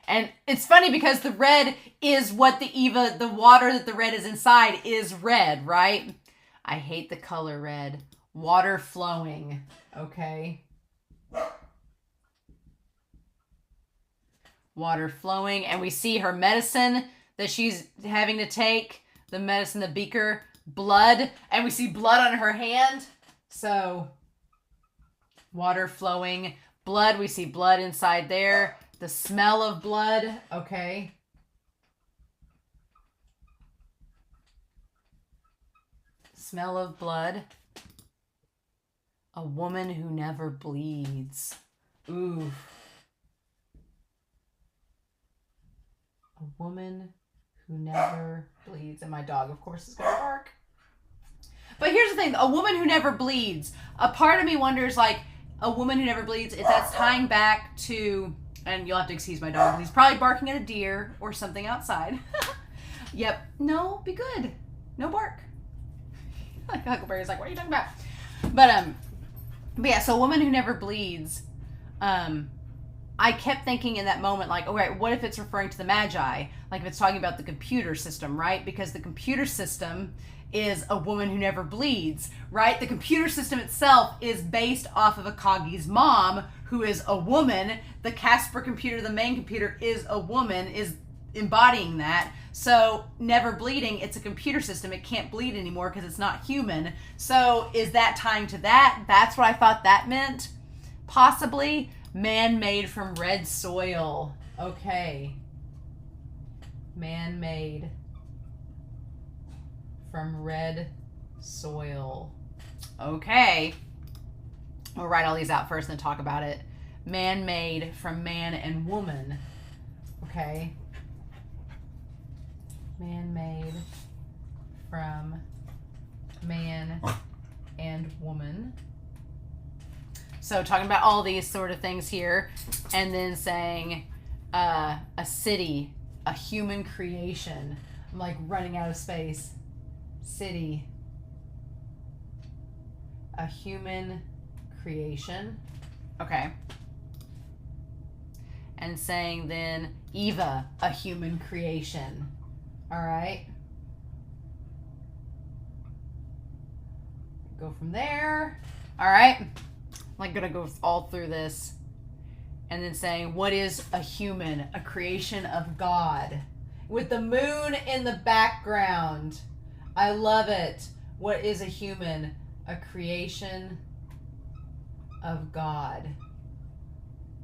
And it's funny because the red is what the water that the red is inside is red, right? I hate the color red. Water flowing. Okay. Water flowing. And we see her medicine that she's having to take. The medicine, the beaker. Blood. And we see blood on her hand. So, water flowing. Blood. We see blood inside there. The smell of blood. Okay. Smell of blood. A woman who never bleeds. Ooh. A woman who never bleeds. And my dog, of course, is going to bark. But here's the thing. A woman who never bleeds. A part of me wonders, like, a woman who never bleeds, if that's tying back to, and you'll have to excuse my dog, he's probably barking at a deer or something outside. Yep. No, be good. No bark. Huckleberry's like, what are you talking about? But yeah, so a woman who never bleeds, I kept thinking in that moment, like, all right, what if it's referring to the Magi? Like if it's talking about the computer system, right? Because the computer system is a woman who never bleeds, right? The computer system itself is based off of Akagi's mom, who is a woman. The Casper computer, the main computer, is a woman, is embodying that. So never bleeding, it's a computer system. It can't bleed anymore because it's not human. So is that tying to that? That's what I thought that meant. Possibly. Man-made from red soil. Okay. Man-made from red soil. Okay. We'll write all these out first and then talk about it. Man-made from man and woman. Okay. Man-made from man and woman. So talking about all these sort of things here, and then saying a city, a human creation. I'm like running out of space. City, a human creation. Okay. And saying then Eva, a human creation. All right. Go from there. All right. I'm like gonna go all through this. And then saying, what is a human? A creation of God. With the moon in the background. I love it. What is a human? A creation of God?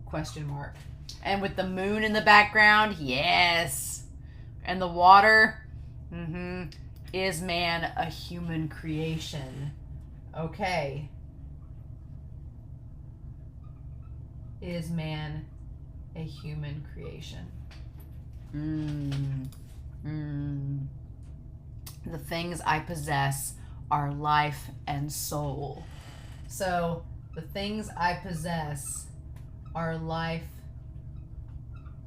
Question mark. And with the moon in the background, yes. And the water, is man a human creation? Okay. Is man a human creation? The things I possess are life and soul. So the things I possess are life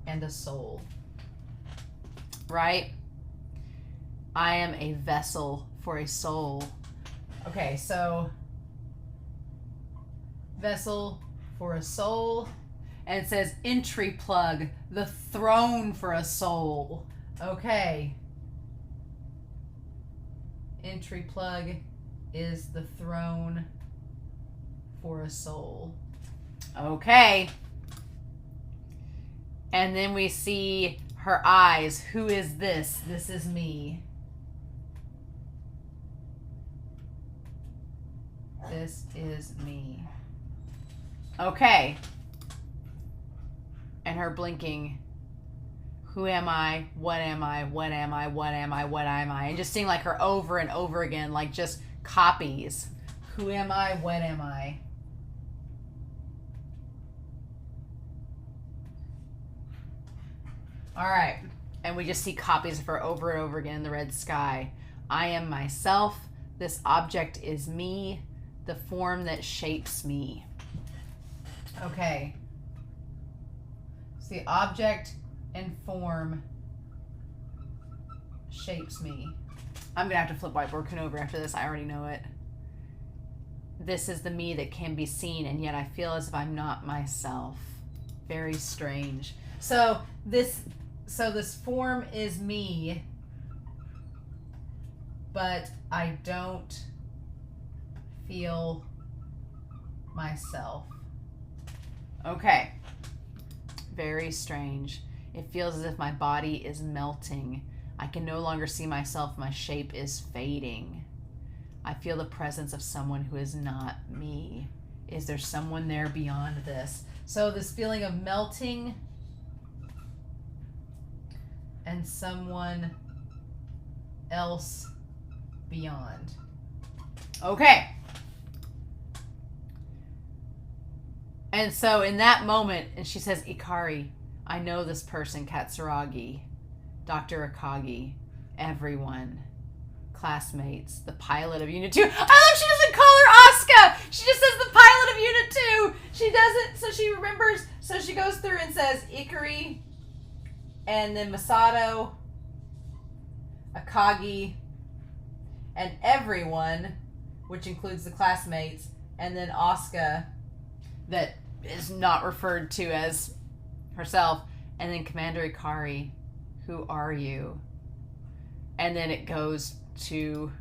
and a soul. Right? I am a vessel for a soul. Okay, so vessel for a soul. And it says entry plug, the throne for a soul. Okay. Entry plug is the throne for a soul. Okay. And then we see her eyes. Who is this? This is me. This is me. Okay. And her blinking. Who am I? What am I? What am I? What am I? What am I? And just seeing like her over and over again, like just copies. Who am I? What am I? All right. And we just see copies of her over and over again in the red sky. I am myself. This object is me. The form that shapes me. Okay. See, object and form shapes me. I'm going to have to flip whiteboard over after this. I already know it. This is the me that can be seen, and yet I feel as if I'm not myself. Very strange. So this form is me, but I don't feel myself. Okay. Very strange. It feels as if my body is melting. I can no longer see myself. My shape is fading. I feel the presence of someone who is not me. Is there someone there beyond this? So this feeling of melting and someone else beyond. Okay. And so in that moment, and she says, Ikari, I know this person, Katsuragi, Dr. Akagi, everyone, classmates, the pilot of Unit 2. I love she doesn't call her Asuka. She just says the pilot of Unit 2. She doesn't, so she remembers, so she goes through and says Ikari, and then Masato, Akagi, and everyone, which includes the classmates, and then Asuka, that is not referred to as herself, and then Commander Ikari, who are you? And then it goes to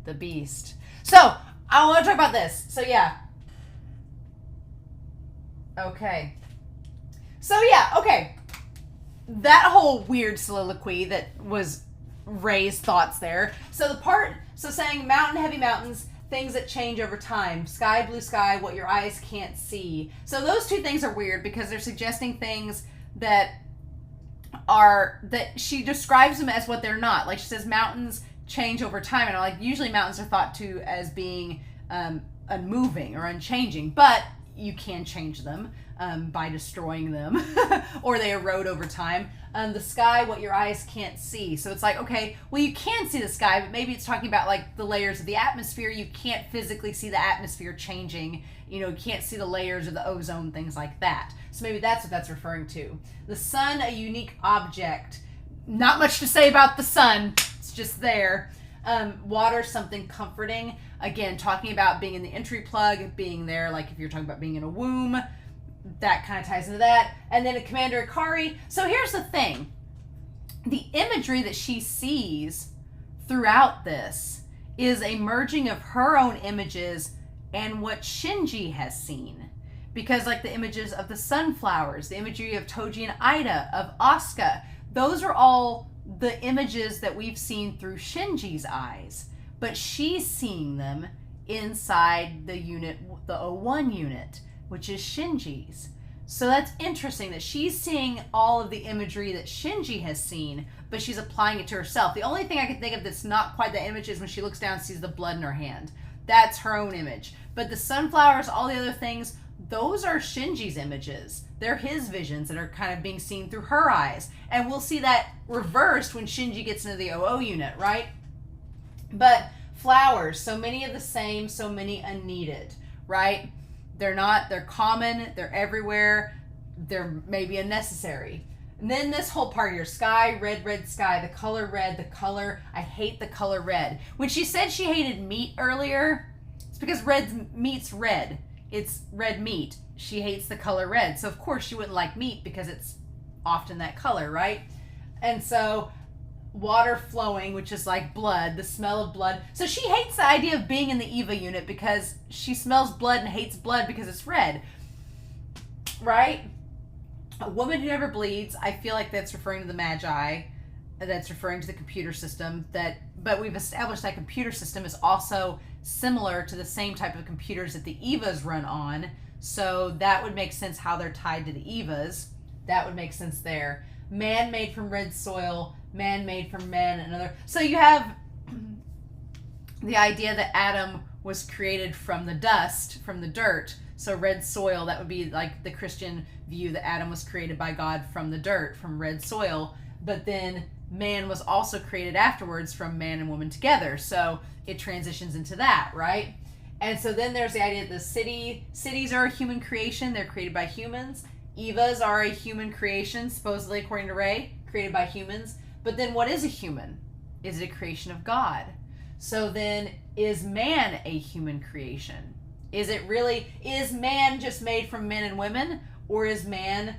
the beast. So I want to talk about this. So yeah. Okay. So yeah, okay. That whole weird soliloquy that was Ray's thoughts there. So saying mountain, heavy mountains, things that change over time. Sky, blue sky, what your eyes can't see. So those two things are weird because they're suggesting things that she describes them as what they're not. Like she says mountains change over time, and like usually mountains are thought to as being unmoving or unchanging, but you can change them by destroying them or they erode over time. The sky, what your eyes can't see. So it's like, okay, well, you can see the sky, but maybe it's talking about like the layers of the atmosphere. You can't physically see the atmosphere changing. You know, you can't see the layers of the ozone, things like that. So maybe that's what that's referring to. The sun, a unique object. Not much to say about the sun. It's just there. Water, something comforting. Again, talking about being in the entry plug, being there, like if you're talking about being in a womb, that kind of ties into that. And then a Commander Ikari. So here's the thing. The imagery that she sees throughout this is a merging of her own images and what Shinji has seen. Because like the images of the sunflowers, the imagery of Toji and Ida, of Asuka, those are all the images that we've seen through Shinji's eyes. But she's seeing them inside the unit, the O1 unit, which is Shinji's. So that's interesting that she's seeing all of the imagery that Shinji has seen, but she's applying it to herself. The only thing I can think of that's not quite that image is when she looks down and sees the blood in her hand. That's her own image. But the sunflowers, all the other things, those are Shinji's images. They're his visions that are kind of being seen through her eyes. And we'll see that reversed when Shinji gets into the OO unit, right? But flowers, so many of the same, so many unneeded, right? They're common, they're everywhere, they're maybe unnecessary. And then this whole part here, sky, red sky, the color red, I hate the color red. When she said she hated meat earlier, it's because meat's red. It's red meat. She hates the color red. So of course she wouldn't like meat because it's often that color, right? And so water flowing, which is like blood, the smell of blood. So she hates the idea of being in the Eva unit because she smells blood and hates blood because it's red, right? A woman who never bleeds, I feel like that's referring to the Magi, that's referring to the computer system, but we've established that computer system is also similar to the same type of computers that the Evas run on, so that would make sense how they're tied to the Evas. That would make sense there. Man made from red soil, man made from man, another. So you have the idea that Adam was created from the dust, from the dirt. So red soil, that would be like the Christian view that Adam was created by God from the dirt, from red soil. But then man was also created afterwards from man and woman together. So it transitions into that, right? And so then there's the idea that the cities are a human creation. They're created by humans. Evas are a human creation, supposedly according to Ray, created by humans. But then what is a human? Is it a creation of God? So then is man a human creation? Is man just made from men and women? Or is man,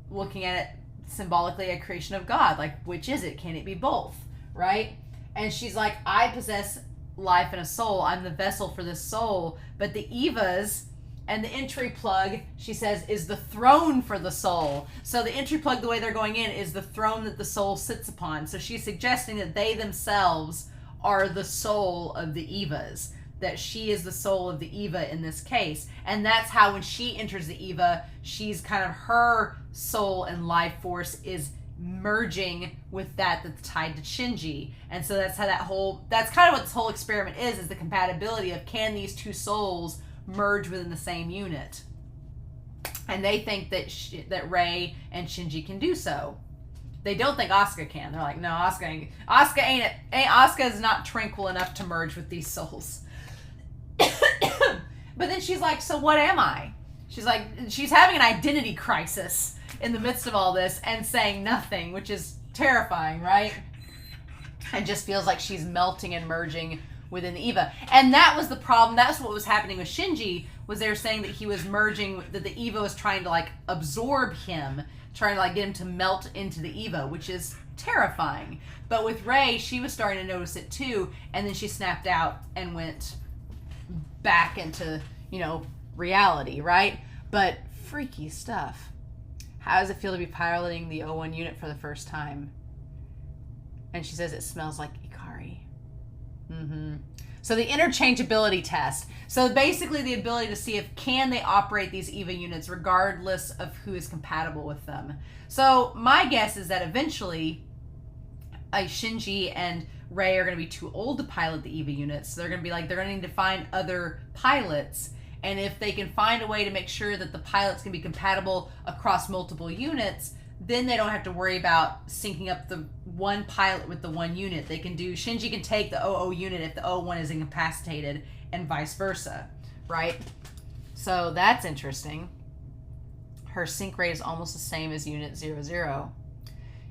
looking at it symbolically, a creation of God? Like, which is it? Can it be both? Right? And she's like, I possess life and a soul. I'm the vessel for this soul. But the Evas and the entry plug, she says, is the throne for the soul. So the entry plug, the way they're going in, is the throne that the soul sits upon. So she's suggesting that they themselves are the soul of the Evas, that she is the soul of the Eva in this case. And that's how when she enters the Eva, she's kind of, her soul and life force is merging with that's tied to Shinji. And so that's how that's kind of what this whole experiment is the compatibility of, can these two souls merge within the same unit? And they think that Rei and Shinji can do so. They don't think Asuka can. They're like, no, Asuka is not tranquil enough to merge with these souls. But then she's like, so what am I? She's like, she's having an identity crisis in the midst of all this and saying nothing, which is terrifying, right? And just feels like she's melting and merging within the Eva. And that was the problem. That's what was happening with Shinji, was they were saying that he was merging, that the Eva was trying to like absorb him, trying to like get him to melt into the Eva, which is terrifying. But with Rei, she was starting to notice it too, and then she snapped out and went back into, reality, right? But freaky stuff. How does it feel to be piloting the O1 unit for the first time? And she says it smells like Ikari. So the interchangeability test. So basically the ability to see if can they operate these EVA units regardless of who is compatible with them. So my guess is that eventually Shinji and Rei are going to be too old to pilot the EVA units. So they're going to need to find other pilots. And if they can find a way to make sure that the pilots can be compatible across multiple units, then they don't have to worry about syncing up the one pilot with the one unit. Shinji can take the OO unit if the O1 is incapacitated, and vice versa, right? So that's interesting. Her sync rate is almost the same as Unit 00.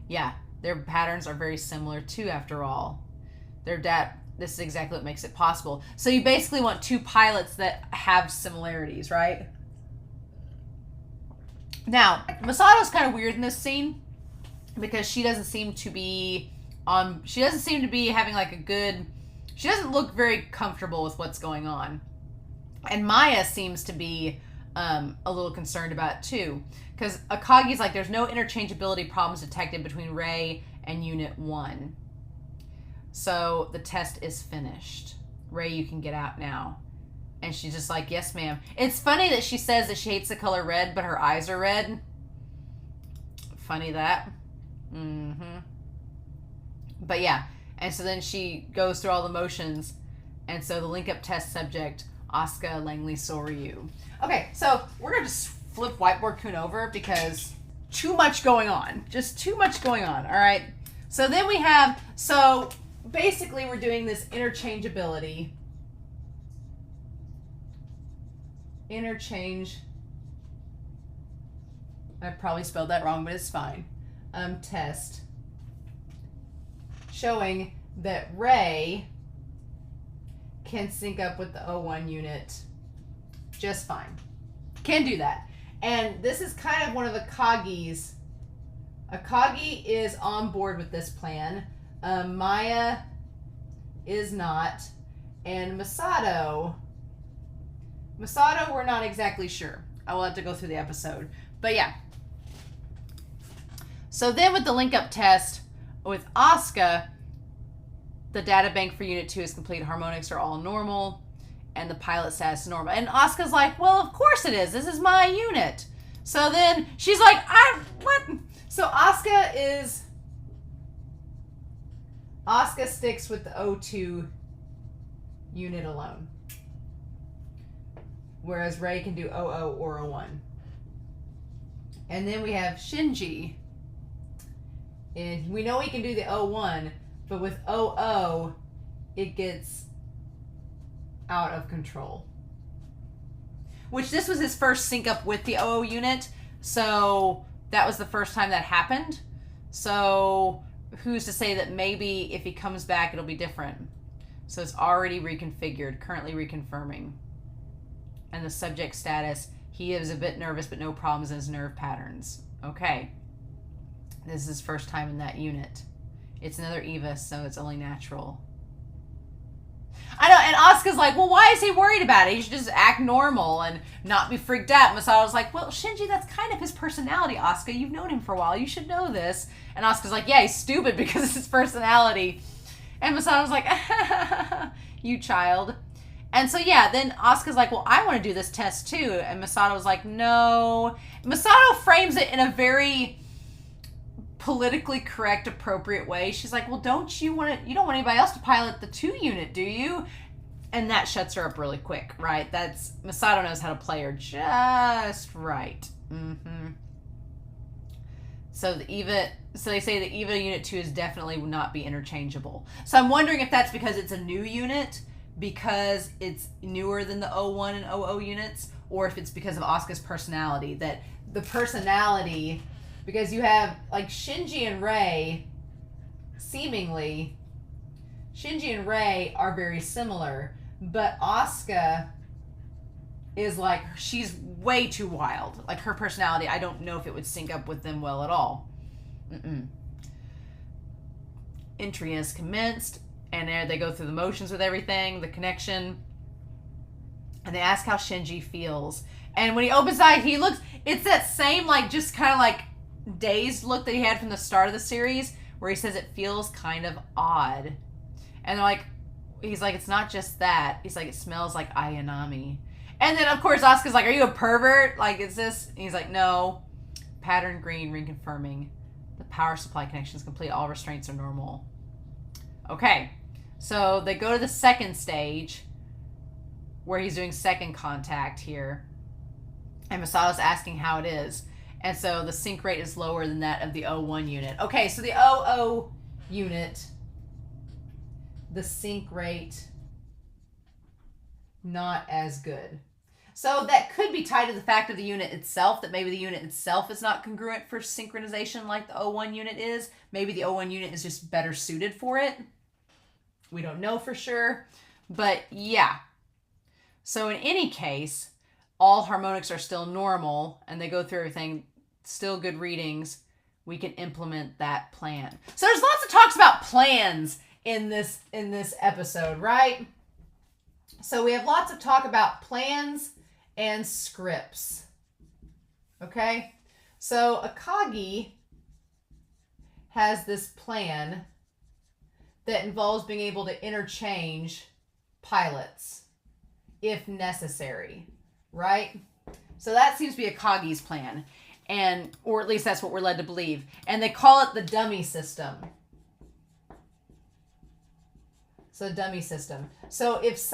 Yeah, their patterns are very similar too, after all. This is exactly what makes it possible. So you basically want two pilots that have similarities, right? Now, Masato's kind of weird in this scene because she doesn't seem to be having like she doesn't look very comfortable with what's going on. And Maya seems to be a little concerned about it too, because Akagi's like, there's no interchangeability problems detected between Rei and Unit 1. So the test is finished. Rei, you can get out now. And she's just like, yes, ma'am. It's funny that she says that she hates the color red, but her eyes are red. Funny that. Mm-hmm. But yeah. And so then she goes through all the motions. And so the link-up test subject, Asuka, Langley, Soryu. Okay, so we're going to just flip Whiteboard Kun over because too much going on. Just too much going on, all right? So then we have, so basically we're doing this interchangeability. I probably spelled that wrong, but it's fine. Test showing that Rei can sync up with the O1 unit just fine. Can do that. And this is kind of one of Akagi's. Akagi is on board with this plan. Maya is not. And Masato, we're not exactly sure. I will have to go through the episode. But yeah. So then with the link-up test with Asuka, the data bank for Unit 2 is complete. Harmonics are all normal. And the pilot status is normal. And Asuka's like, well, of course it is. This is my unit. So then she's like, what? So Asuka sticks with the O2 unit alone. Whereas Rei can do OO or O1. And then we have Shinji. And we know he can do the O1, but with OO, it gets out of control. Which this was his first sync up with the OO unit, so that was the first time that happened. So who's to say that maybe if he comes back it'll be different. So it's already reconfigured, currently reconfirming. And the subject status, he is a bit nervous but no problems in his nerve patterns. Okay. This is his first time in that unit. It's another Eva, so it's only natural. I know, and Asuka's like, well, why is he worried about it? He should just act normal and not be freaked out. Masato's like, well, Shinji, that's kind of his personality, Asuka. You've known him for a while. You should know this. And Asuka's like, yeah, he's stupid because it's his personality. And Masato's like, you child. And so, yeah, then Asuka's like, well, I want to do this test too. And Masato's like, no. Masato frames it in a very politically correct, appropriate way. She's like, well, you don't want anybody else to pilot the 2 unit, do you? And that shuts her up really quick, right? Masato knows how to play her just right. Mm-hmm. So they say the Eva Unit 2 is definitely will not be interchangeable. So I'm wondering if that's because it's a new unit, because it's newer than the O1 and OO units, or if it's because of Asuka's personality, that the personality, because you have like Shinji and Rei, seemingly, Shinji and Rei are very similar, but Asuka is like, she's way too wild. Like her personality, I don't know if it would sync up with them well at all. Entry is commenced, and there they go through the motions with everything, the connection, and they ask how Shinji feels. And when he opens his eye, he looks, it's that same like just kind of like dazed look that he had from the start of the series, where he says it feels kind of odd. And they're like, he's like, it's not just that. He's like, it smells like Ayanami. And then, of course, Asuka's like, are you a pervert? Like, is this? And he's like, no. Pattern green, reconfirming. The power supply connection is complete. All restraints are normal. Okay. So they go to the second stage, where he's doing second contact here. And Masato's asking how it is. And so the sync rate is lower than that of the O1 unit. Okay, so the OO unit, the sync rate, not as good. So that could be tied to the fact of the unit itself, that maybe the unit itself is not congruent for synchronization like the O1 unit is. Maybe the O1 unit is just better suited for it. We don't know for sure. But yeah. So in any case, all harmonics are still normal, and they go through everything, still good readings. We can implement that plan. So there's lots of talks about plans in this episode, right? So we have lots of talk about plans and scripts. Okay? So Akagi has this plan that involves being able to interchange pilots if necessary, right? So that seems to be Akagi's plan, or at least that's what we're led to believe. And they call it the dummy system. So dummy system. So if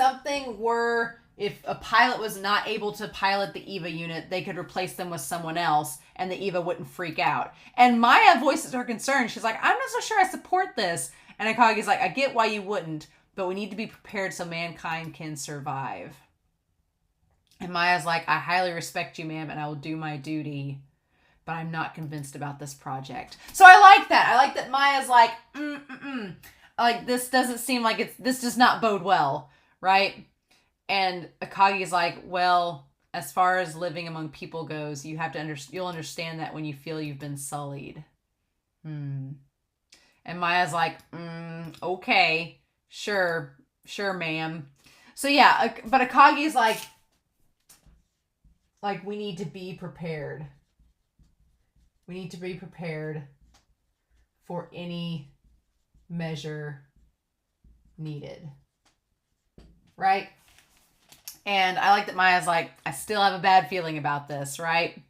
a pilot was not able to pilot the EVA unit, they could replace them with someone else and the EVA wouldn't freak out. And Maya voices her concern. She's like, I'm not so sure I support this. And Akagi's like, I get why you wouldn't, but we need to be prepared so mankind can survive. And Maya's like, I highly respect you, ma'am, and I will do my duty, but I'm not convinced about this project. So I like that. I like that Maya's like, like, this doesn't seem like this does not bode well, right? And Akagi's like, well, as far as living among people goes, you have to you'll understand that when you feel you've been sullied. And Maya's like, okay, sure, ma'am. So yeah, but Akagi's like, we need to be prepared. We need to be prepared for any measure needed. Right? And I like that Maya's like, I still have a bad feeling about this, right?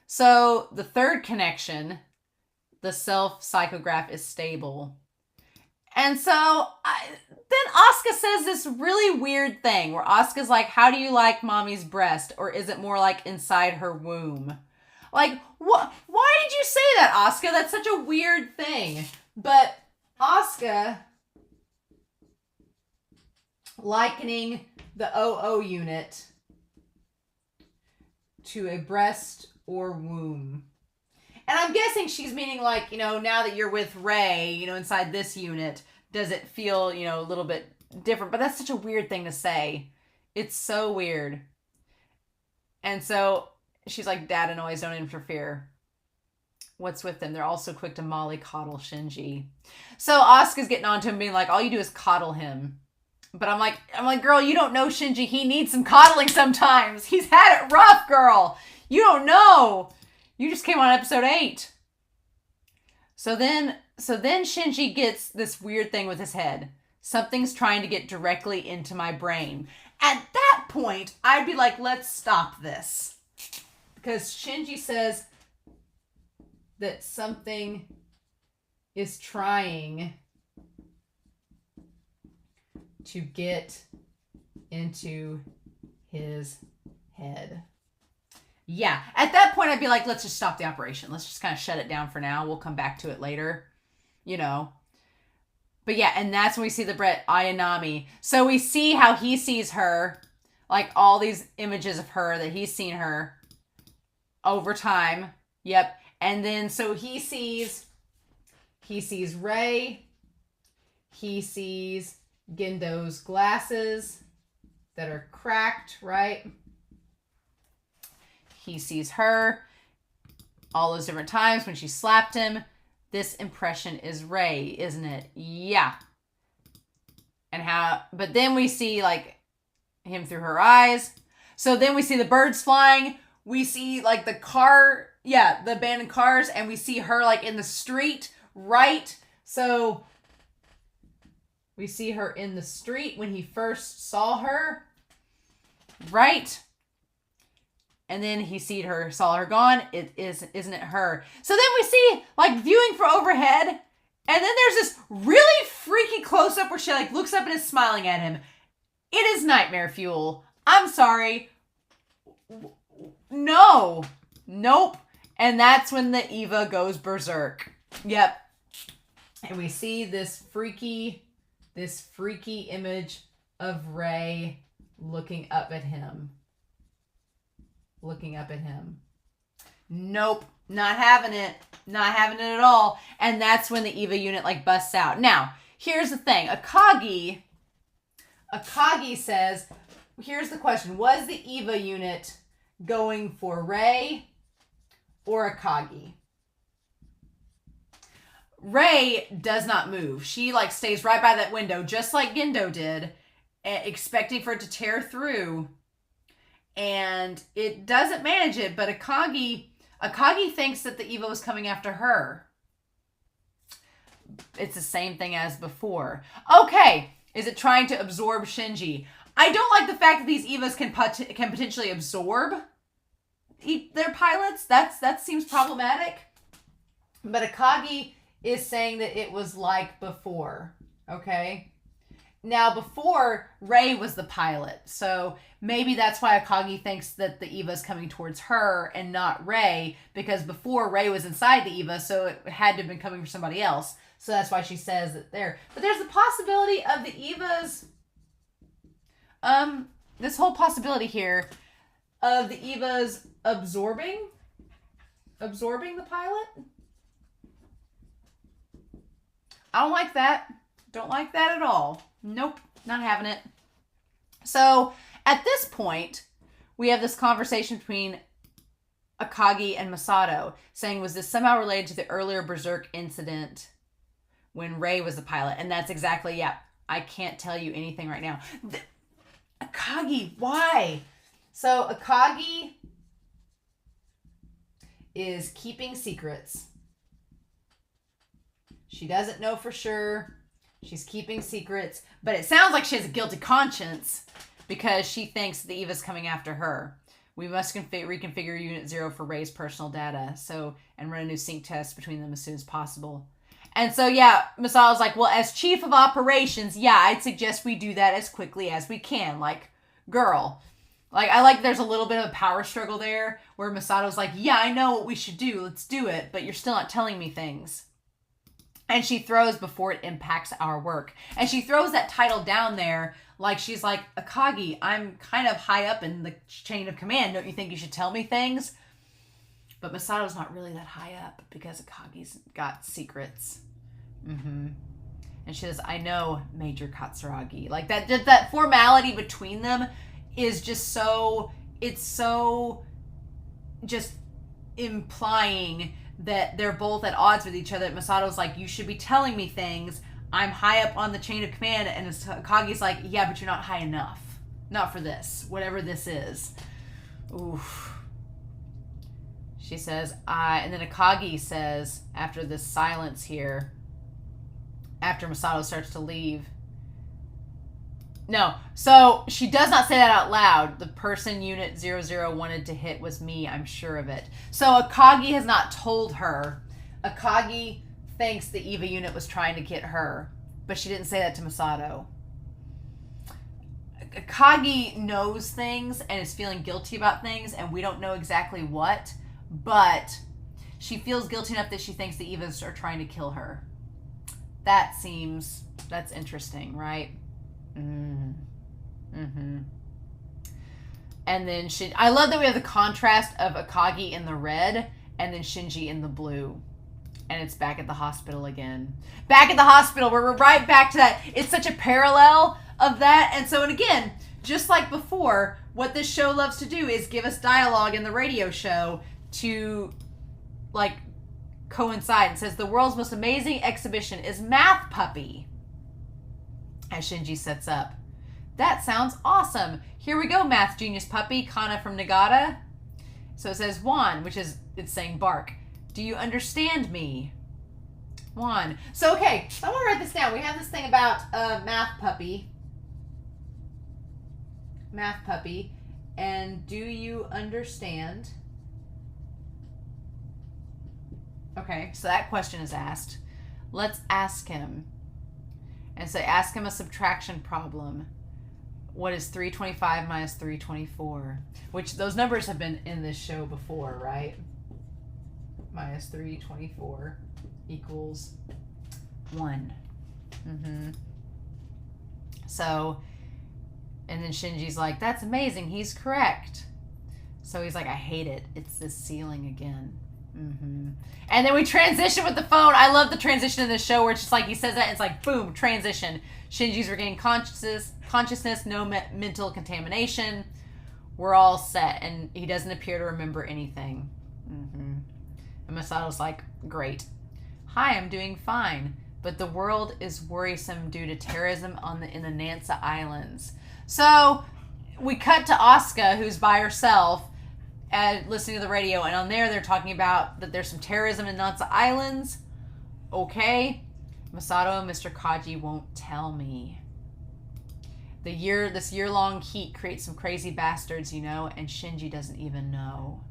So the third connection, the self-psychograph is stable. And so then Asuka says this really weird thing where Asuka's like, how do you like mommy's breast? Or is it more like inside her womb? Like, what? Why did you say that, Asuka? That's such a weird thing. But Asuka likening the OO unit to a breast or womb. And I'm guessing she's meaning like, now that you're with Ray, inside this unit, does it feel, a little bit different? But that's such a weird thing to say. It's so weird. And so she's like, Dad and always don't interfere. What's with them? They're all so quick to mollycoddle Shinji. So Asuka's getting on to him being like, all you do is coddle him. But I'm like, girl, you don't know Shinji. He needs some coddling sometimes. He's had it rough, girl. You don't know. You just came on episode 8. So then Shinji gets this weird thing with his head. Something's trying to get directly into my brain. At that point, I'd be like, let's stop this. Because Shinji says that something is trying to get into his head. Yeah, at that point I'd be like, let's just stop the operation. Let's just kind of shut it down for now. We'll come back to it later, But yeah, and that's when we see the Brett Ayanami. So we see how he sees her, like all these images of her that he's seen her over time. Yep. And then so he sees Ray. He sees Gendo's glasses that are cracked, right? He sees her all those different times when she slapped him. This impression is Ray, isn't it? Yeah. But then we see like him through her eyes. So then we see the birds flying. We see like the abandoned cars, and we see her like in the street, right? So we see her in the street when he first saw her, right? And then he saw her gone. Isn't it her? So then we see like viewing from overhead, and then there's this really freaky close up where she like looks up and is smiling at him. It is nightmare fuel. I'm sorry. No. Nope. And that's when the Eva goes berserk. Yep. And we see this freaky image of Ray looking up at him. Nope. Not having it. Not having it at all. And that's when the Eva unit like busts out. Now, here's the thing. Akagi says, here's the question. Was the Eva unit going for Ray or Akagi? Ray does not move. She like stays right by that window, just like Gendo did, expecting for it to tear through. And it doesn't manage it, but Akagi thinks that the Eva was coming after her. It's the same thing as before. Okay, is it trying to absorb Shinji? I don't like the fact that these Evas can potentially absorb their pilots. That seems problematic. But Akagi is saying that it was like before. Okay? Now, before, Rei was the pilot. So maybe that's why Akagi thinks that the Eva's coming towards her and not Rei. Because before, Rei was inside the Eva, so it had to have been coming from somebody else. So that's why she says that there. But there's the possibility of the Evas... this whole possibility here of the Evas absorbing the pilot. I don't like that. Don't like that at all. Nope, not having it. So at this point, we have this conversation between Akagi and Masato saying, was this somehow related to the earlier berserk incident when Rei was the pilot? And that's exactly, yeah, I can't tell you anything right now. Akagi, why? So Akagi is keeping secrets. She doesn't know for sure. She's keeping secrets. But it sounds like she has a guilty conscience because she thinks the Eva's coming after her. We must reconfigure Unit 0 for Rei's personal data. And run a new sync test between them as soon as possible. And so, yeah, Masato's like, well, as chief of operations, yeah, I'd suggest we do that as quickly as we can. Like, girl. Like, I like there's a little bit of a power struggle there where Masato's like, yeah, I know what we should do. Let's do it. But you're still not telling me things. And she throws before it impacts our work. And she throws that title down there like she's like, Akagi, I'm kind of high up in the chain of command. Don't you think you should tell me things? But Masato's not really that high up because Akagi's got secrets. And she says, I know, Major Katsuragi. Like that formality between them is just so, it's so just implying that they're both at odds with each other. Masato's like, you should be telling me things. I'm high up on the chain of command. And Akagi's like, yeah, but you're not high enough. Not for this. Whatever this is. Oof. She says, and then Akagi says, after this silence here, after Masato starts to leave. No, so she does not say that out loud. The person Unit 00 wanted to hit was me, I'm sure of it. So Akagi has not told her. Akagi thinks the Eva unit was trying to get her, but she didn't say that to Masato. Akagi knows things and is feeling guilty about things, and we don't know exactly what, but she feels guilty enough that she thinks the Evas are trying to kill her. That's interesting, right? And then I love that we have the contrast of Akagi in the red and then Shinji in the blue. And it's back at the hospital again. Back at the hospital where we're right back to that. It's such a parallel of that. And so, and again, just like before, what this show loves to do is give us dialogue in the radio show to, like, coincide. It says, the world's most amazing exhibition is Math Puppy. As Shinji sets up. That sounds awesome. Here we go, Math Genius Puppy. Kana from Nagata. So it says, Juan, which is, it's saying bark. Do you understand me? Juan. So, okay, so I want to write this down. We have this thing about Math Puppy. Math Puppy. And do you understand? Okay, so that question is asked. Let's ask him. And so ask him a subtraction problem. What is 325 minus 324? Which those numbers have been in this show before, right? Minus 324 equals 1. So, and then Shinji's like, that's amazing. He's correct. So he's like, I hate it. It's this ceiling again. And then we transition with the phone. I love the transition in this show where it's just like he says that and it's like boom, transition. Shinji's regaining consciousness, no mental contamination. We're all set, and he doesn't appear to remember anything. And Masato's like, great. Hi, I'm doing fine, but the world is worrisome due to terrorism in the Nansa Islands. So we cut to Asuka, who's by herself, and listening to the radio, and on there they're talking about that there's some terrorism in Nansa Islands. Okay. Masato and Mr. Kaji won't tell me. This year-long heat creates some crazy bastards, you know, and Shinji doesn't even know.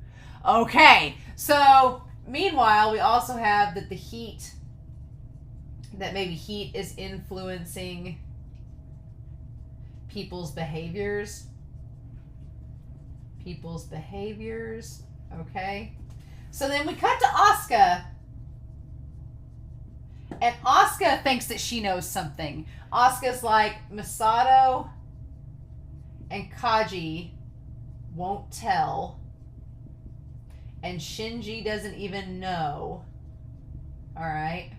Okay, so meanwhile, we also have that maybe heat is influencing people's behaviors. Okay. So then we cut to Asuka. And Asuka thinks that she knows something. Asuka's like, Masato and Kaji won't tell. And Shinji doesn't even know. Alright.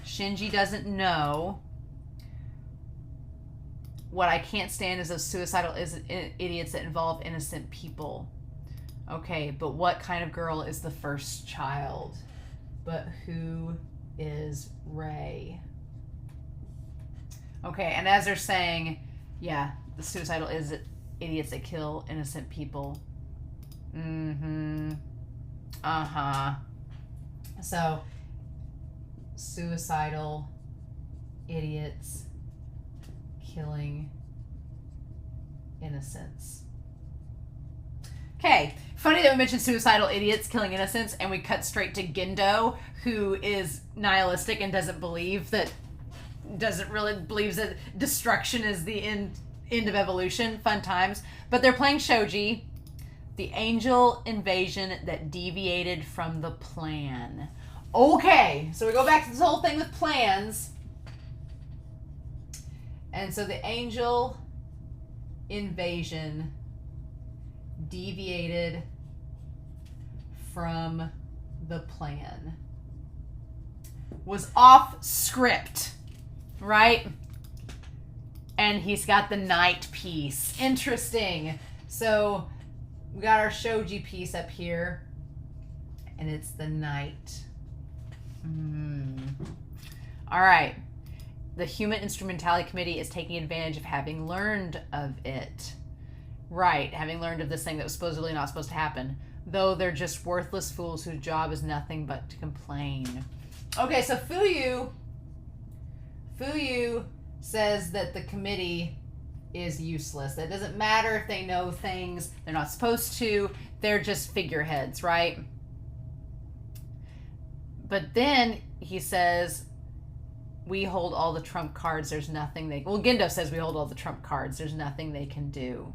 Shinji doesn't know. What I can't stand is those suicidal idiots that involve innocent people. Okay, but what kind of girl is the first child? But who is Rei? Okay, and as they're saying, yeah, the suicidal idiots that kill innocent people. So, suicidal idiots killing innocents. Okay, funny that we mentioned suicidal idiots killing innocents and we cut straight to Gendo, who is nihilistic and doesn't really believes that destruction is the end of evolution. Fun times. But they're playing shogi, the angel invasion that deviated from the plan. Okay, so we go back to this whole thing with plans. And so the angel invasion deviated from the plan. Was off script, right? And he's got the knight piece. Interesting. So we got our shogi piece up here, and it's the knight. All right. The Human Instrumentality Committee is taking advantage of having learned of it. Right, having learned of this thing that was supposedly not supposed to happen. Though they're just worthless fools whose job is nothing but to complain. Okay, so Fuyu says that the committee is useless. That doesn't matter if they know things they're not supposed to. They're just figureheads, right? But then he says, we hold all the trump cards. There's nothing Gendo says we hold all the trump cards. There's nothing they can do.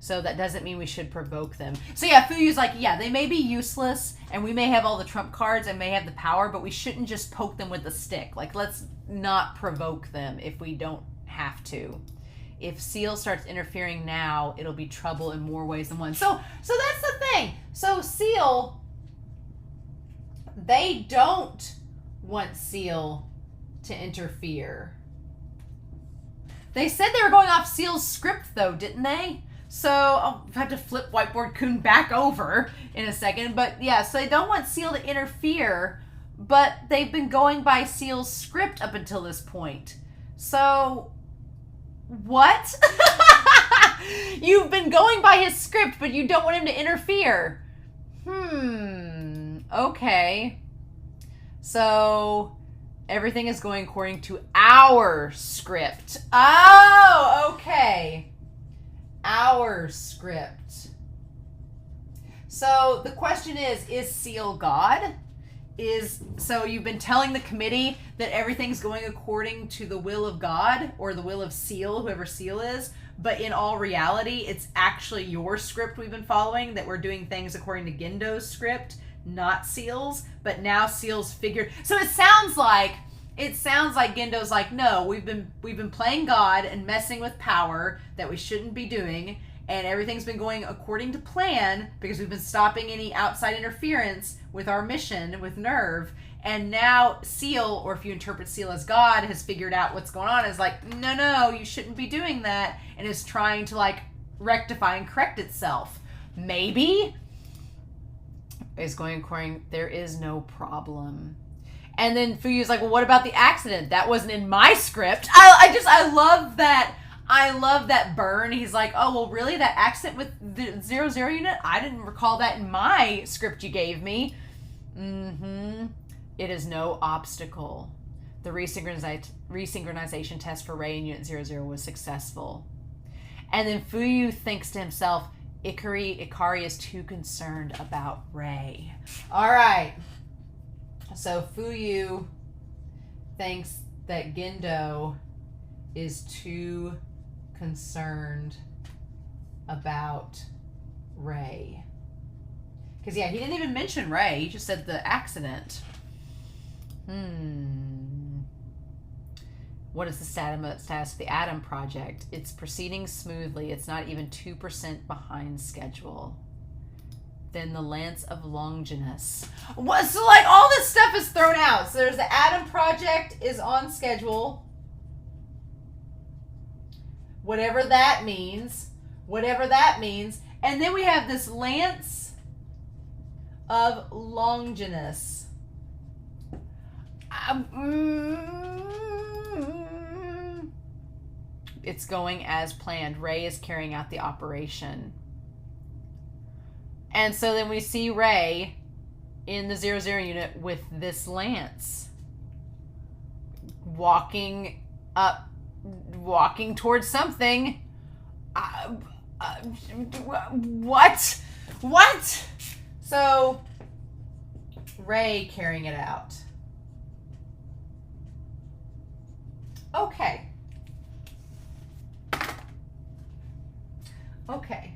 So that doesn't mean we should provoke them. So yeah, Fuyu's like, yeah, they may be useless and we may have all the trump cards and may have the power, but we shouldn't just poke them with a stick. Like, let's not provoke them if we don't have to. If Seele starts interfering now, it'll be trouble in more ways than one. So that's the thing. So Seele, they don't want Seele to interfere. They said they were going off Seele's script though, didn't they? So I'll have to flip Whiteboard Kun back over in a second. But yeah, so they don't want Seele to interfere, but they've been going by Seele's script up until this point. So what? You've been going by his script, but you don't want him to interfere. Okay. So everything is going according to our script. Oh, okay. Our script. So the question is Seele God? So you've been telling the committee that everything's going according to the will of God or the will of Seele, whoever Seele is, but in all reality, it's actually your script we've been following, that we're doing things according to Gendo's script, not Seele's, but now Seele's figured. So it sounds like Gendo's like, no, we've been playing God and messing with power that we shouldn't be doing, and everything's been going according to plan because we've been stopping any outside interference with our mission with NERV. And now Seele, or if you interpret Seele as God, has figured out what's going on, is like, no, you shouldn't be doing that, and is trying to like rectify and correct itself. Maybe is going according, there is no problem. And then Fuyu's like, well, what about the accident? That wasn't in my script. I love that. I love that burn. He's like, oh, well, really? That accident with the 00 unit? I didn't recall that in my script you gave me. It is no obstacle. The resynchronization test for Rei in Unit 00 was successful. And then Fuyu thinks to himself, Ikari is too concerned about Rei. All right. So Fuyu thinks that Gendo is too concerned about Rei. Because, yeah, he didn't even mention Rei. He just said the accident. What is the status of the Atom Project? It's proceeding smoothly. It's not even 2% behind schedule. Then the Lance of Longinus. What? So, like, all this stuff is thrown out. So there's the Atom Project is on schedule. Whatever that means. Whatever that means. And then we have this Lance of Longinus. It's going as planned. Rei is carrying out the operation. And so then we see Rei in the 00 unit with this lance. Walking towards something. What? What? So, Rei carrying it out. Okay. Okay.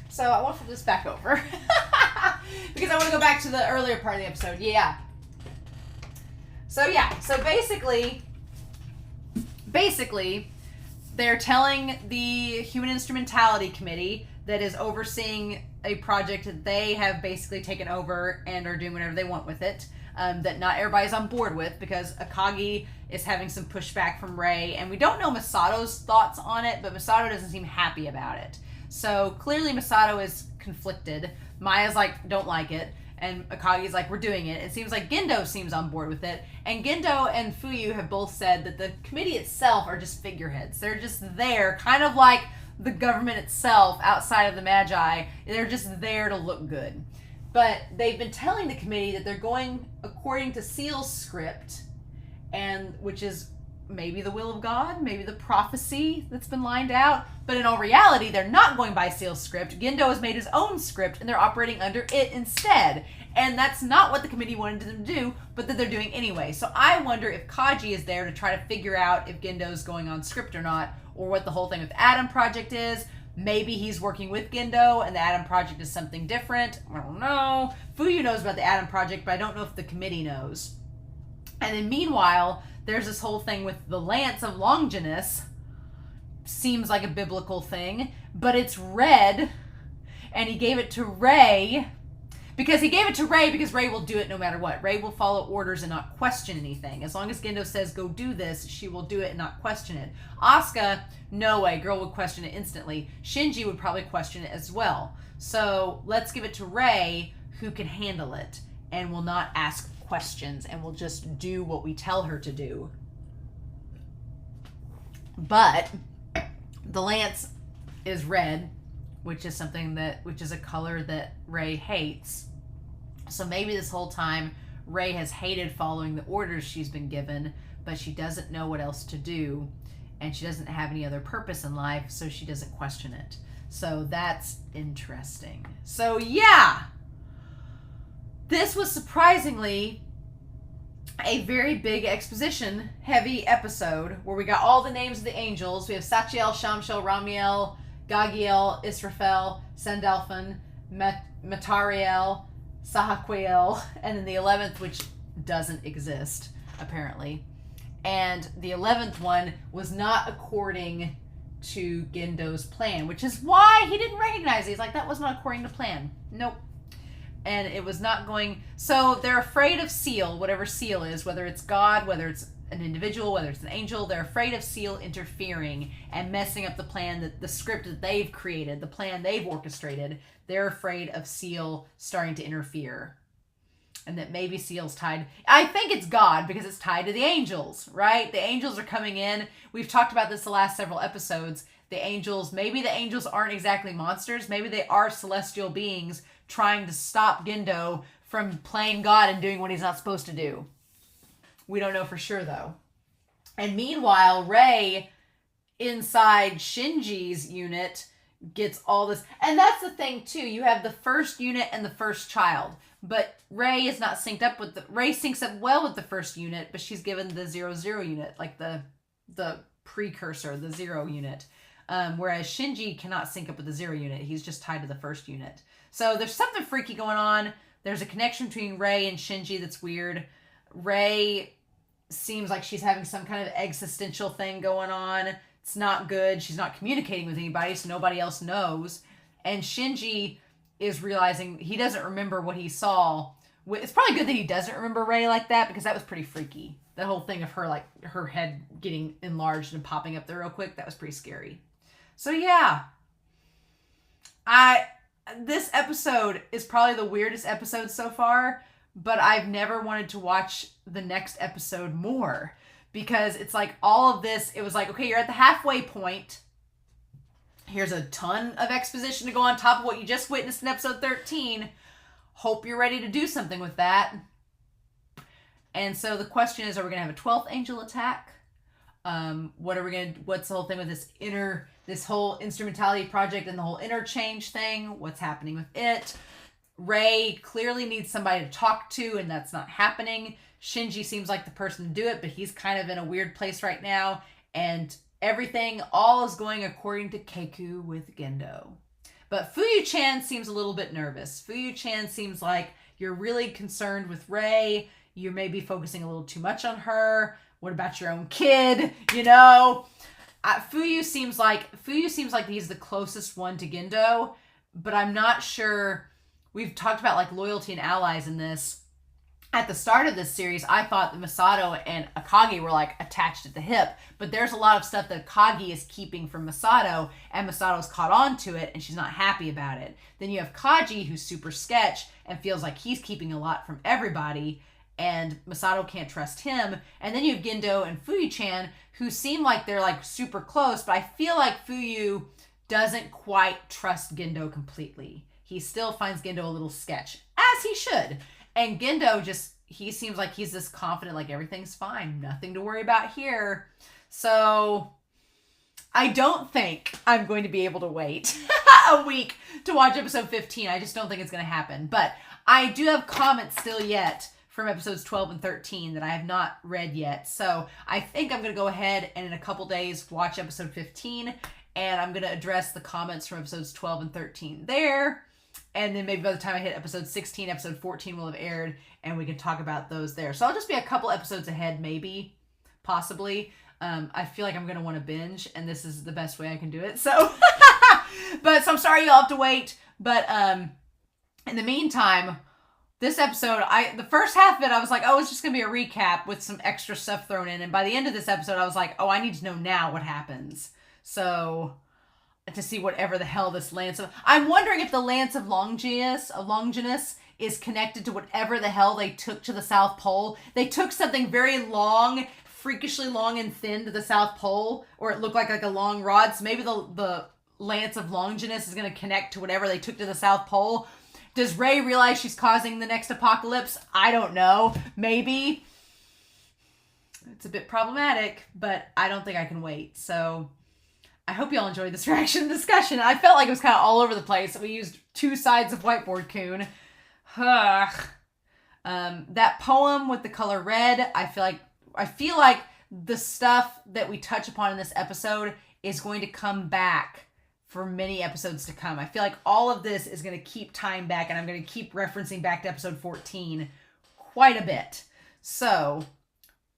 So I want to flip this back over. Because I want to go back to the earlier part of the episode. Yeah. So basically, they're telling the Human Instrumentality Committee that is overseeing a project that they have basically taken over and are doing whatever they want with it. That not everybody's on board with, because Akagi is having some pushback from Rei, and we don't know Masato's thoughts on it, but Masato doesn't seem happy about it. So clearly Masato is conflicted. Maya's like, don't like it, and Akagi's like, we're doing it. It seems like Gendo seems on board with it, and Gendo and Fuyu have both said that the committee itself are just figureheads. They're just there, kind of like the government itself outside of the Magi. They're just there to look good. But they've been telling the committee that they're going according to Seele's script, and which is maybe the will of God, maybe the prophecy that's been lined out. But in all reality, they're not going by Seele's script. Gendo has made his own script, and they're operating under it instead. And that's not what the committee wanted them to do, but that they're doing anyway. So I wonder if Kaji is there to try to figure out if Gendo's going on script or not, or what the whole thing with the Atom Project is. Maybe he's working with Gendo and the Atom Project is something different. I don't know. Fuyu knows about the Atom Project, but I don't know if the committee knows. And then meanwhile, there's this whole thing with the Lance of Longinus. Seems like a biblical thing, but it's red, and he gave it to Rei because Rei will do it no matter what. Rei will follow orders and not question anything. As long as Gendo says, go do this, she will do it and not question it. Asuka, no way. Girl would question it instantly. Shinji would probably question it as well. So let's give it to Rei, who can handle it and will not ask questions and will just do what we tell her to do. But the lance is red, which is a color that Rei hates. So maybe this whole time Rei has hated following the orders she's been given, but she doesn't know what else to do, and she doesn't have any other purpose in life, so she doesn't question it. So that's interesting. So yeah, this was surprisingly a very big exposition heavy episode where we got all the names of the angels. We have Sachiel, Shamshel, Ramiel, Gagiel, Israfel, Sandalphon, Metariel, Sahaquiel, and then the 11th, which doesn't exist, apparently. And the 11th one was not according to Gendo's plan, which is why he didn't recognize it. He's like, that was not according to plan. Nope. And it was not going... So they're afraid of Seele, whatever Seele is, whether it's God, whether it's an individual, whether it's an angel. They're afraid of Seele interfering and messing up the plan, that the script that they've created, the plan they've orchestrated. They're afraid of Seele starting to interfere. And that maybe Seele's tied... I think it's God, because it's tied to the angels, right? The angels are coming in. We've talked about this the last several episodes. Maybe the angels aren't exactly monsters. Maybe they are celestial beings trying to stop Gendo from playing God and doing what he's not supposed to do. We don't know for sure, though. And meanwhile, Rei, inside Shinji's unit, gets all this. And that's the thing, too. You have the first unit and the first child. But Rei is not synced up with Rei syncs up well with the first unit, but she's given the 00 unit, like the precursor, the 0 unit. Whereas Shinji cannot sync up with the 0 unit. He's just tied to the first unit. So there's something freaky going on. There's a connection between Rei and Shinji that's weird. Rei seems like she's having some kind of existential thing going on. It's not good. She's not communicating with anybody, so nobody else knows. And Shinji is realizing he doesn't remember what he saw. It's probably good that he doesn't remember Rei like that, because that was pretty freaky. The whole thing of her, like, her head getting enlarged and popping up there real quick, that was pretty scary. So yeah, this episode is probably the weirdest episode so far, but I've never wanted to watch the next episode more, because it's like all of this, it was like, okay, you're at the halfway point. Here's a ton of exposition to go on top of what you just witnessed in episode 13. Hope you're ready to do something with that. And so the question is, are we going to have a 12th angel attack? What's the whole thing with this whole instrumentality project and the whole interchange thing? What's happening with it? Rei clearly needs somebody to talk to, and that's not happening. Shinji seems like the person to do it, but he's kind of in a weird place right now. And everything, all is going according to Keiku with Gendo. But Fuyu-chan seems a little bit nervous. Fuyu-chan seems like you're really concerned with Rei. You may be focusing a little too much on her. What about your own kid? You know? Fuyu seems like he's the closest one to Gendo, but I'm not sure. We've talked about like loyalty and allies in this. At the start of this series, I thought that Masato and Akagi were like attached at the hip, but there's a lot of stuff that Akagi is keeping from Masato, and Masato's caught on to it, and she's not happy about it. Then you have Kaji, who's super sketch and feels like he's keeping a lot from everybody, and Masato can't trust him. And then you have Gendo and Fuyu-chan, who seem like they're like super close, but I feel like Fuyu doesn't quite trust Gendo completely. He still finds Gendo a little sketch, as he should. And Gendo he seems like he's this confident, like everything's fine, nothing to worry about here. So I don't think I'm going to be able to wait a week to watch episode 15. I just don't think it's going to happen. But I do have comments still yet from episodes 12 and 13 that I have not read yet. So I think I'm going to go ahead and in a couple days watch episode 15. And I'm going to address the comments from episodes 12 and 13 there. And then maybe by the time I hit episode 16, episode 14 will have aired, and we can talk about those there. So I'll just be a couple episodes ahead, maybe, possibly. I feel like I'm going to want to binge, and this is the best way I can do it. So, so I'm sorry you'll have to wait. But in the meantime, this episode, the first half of it, I was like, oh, it's just going to be a recap with some extra stuff thrown in. And by the end of this episode, I was like, oh, I need to know now what happens. So to see whatever the hell this Lance of... I'm wondering if the Lance of Longinus is connected to whatever the hell they took to the South Pole. They took something very long, freakishly long and thin to the South Pole, or it looked like a long rod. So maybe the Lance of Longinus is going to connect to whatever they took to the South Pole. Does Rei realize she's causing the next apocalypse? I don't know. Maybe. It's a bit problematic, but I don't think I can wait. So I hope y'all enjoyed this reaction discussion. I felt like it was kind of all over the place. We used 2 sides of Whiteboard Coon. That poem with the color red, I feel like the stuff that we touch upon in this episode is going to come back for many episodes to come. I feel like all of this is going to keep tying back, and I'm going to keep referencing back to episode 14 quite a bit. So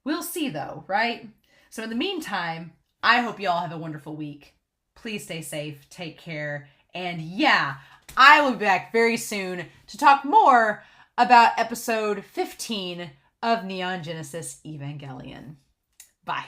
we'll see though, right? So in the meantime, I hope you all have a wonderful week. Please stay safe, take care, and yeah, I will be back very soon to talk more about episode 15 of Neon Genesis Evangelion. Bye.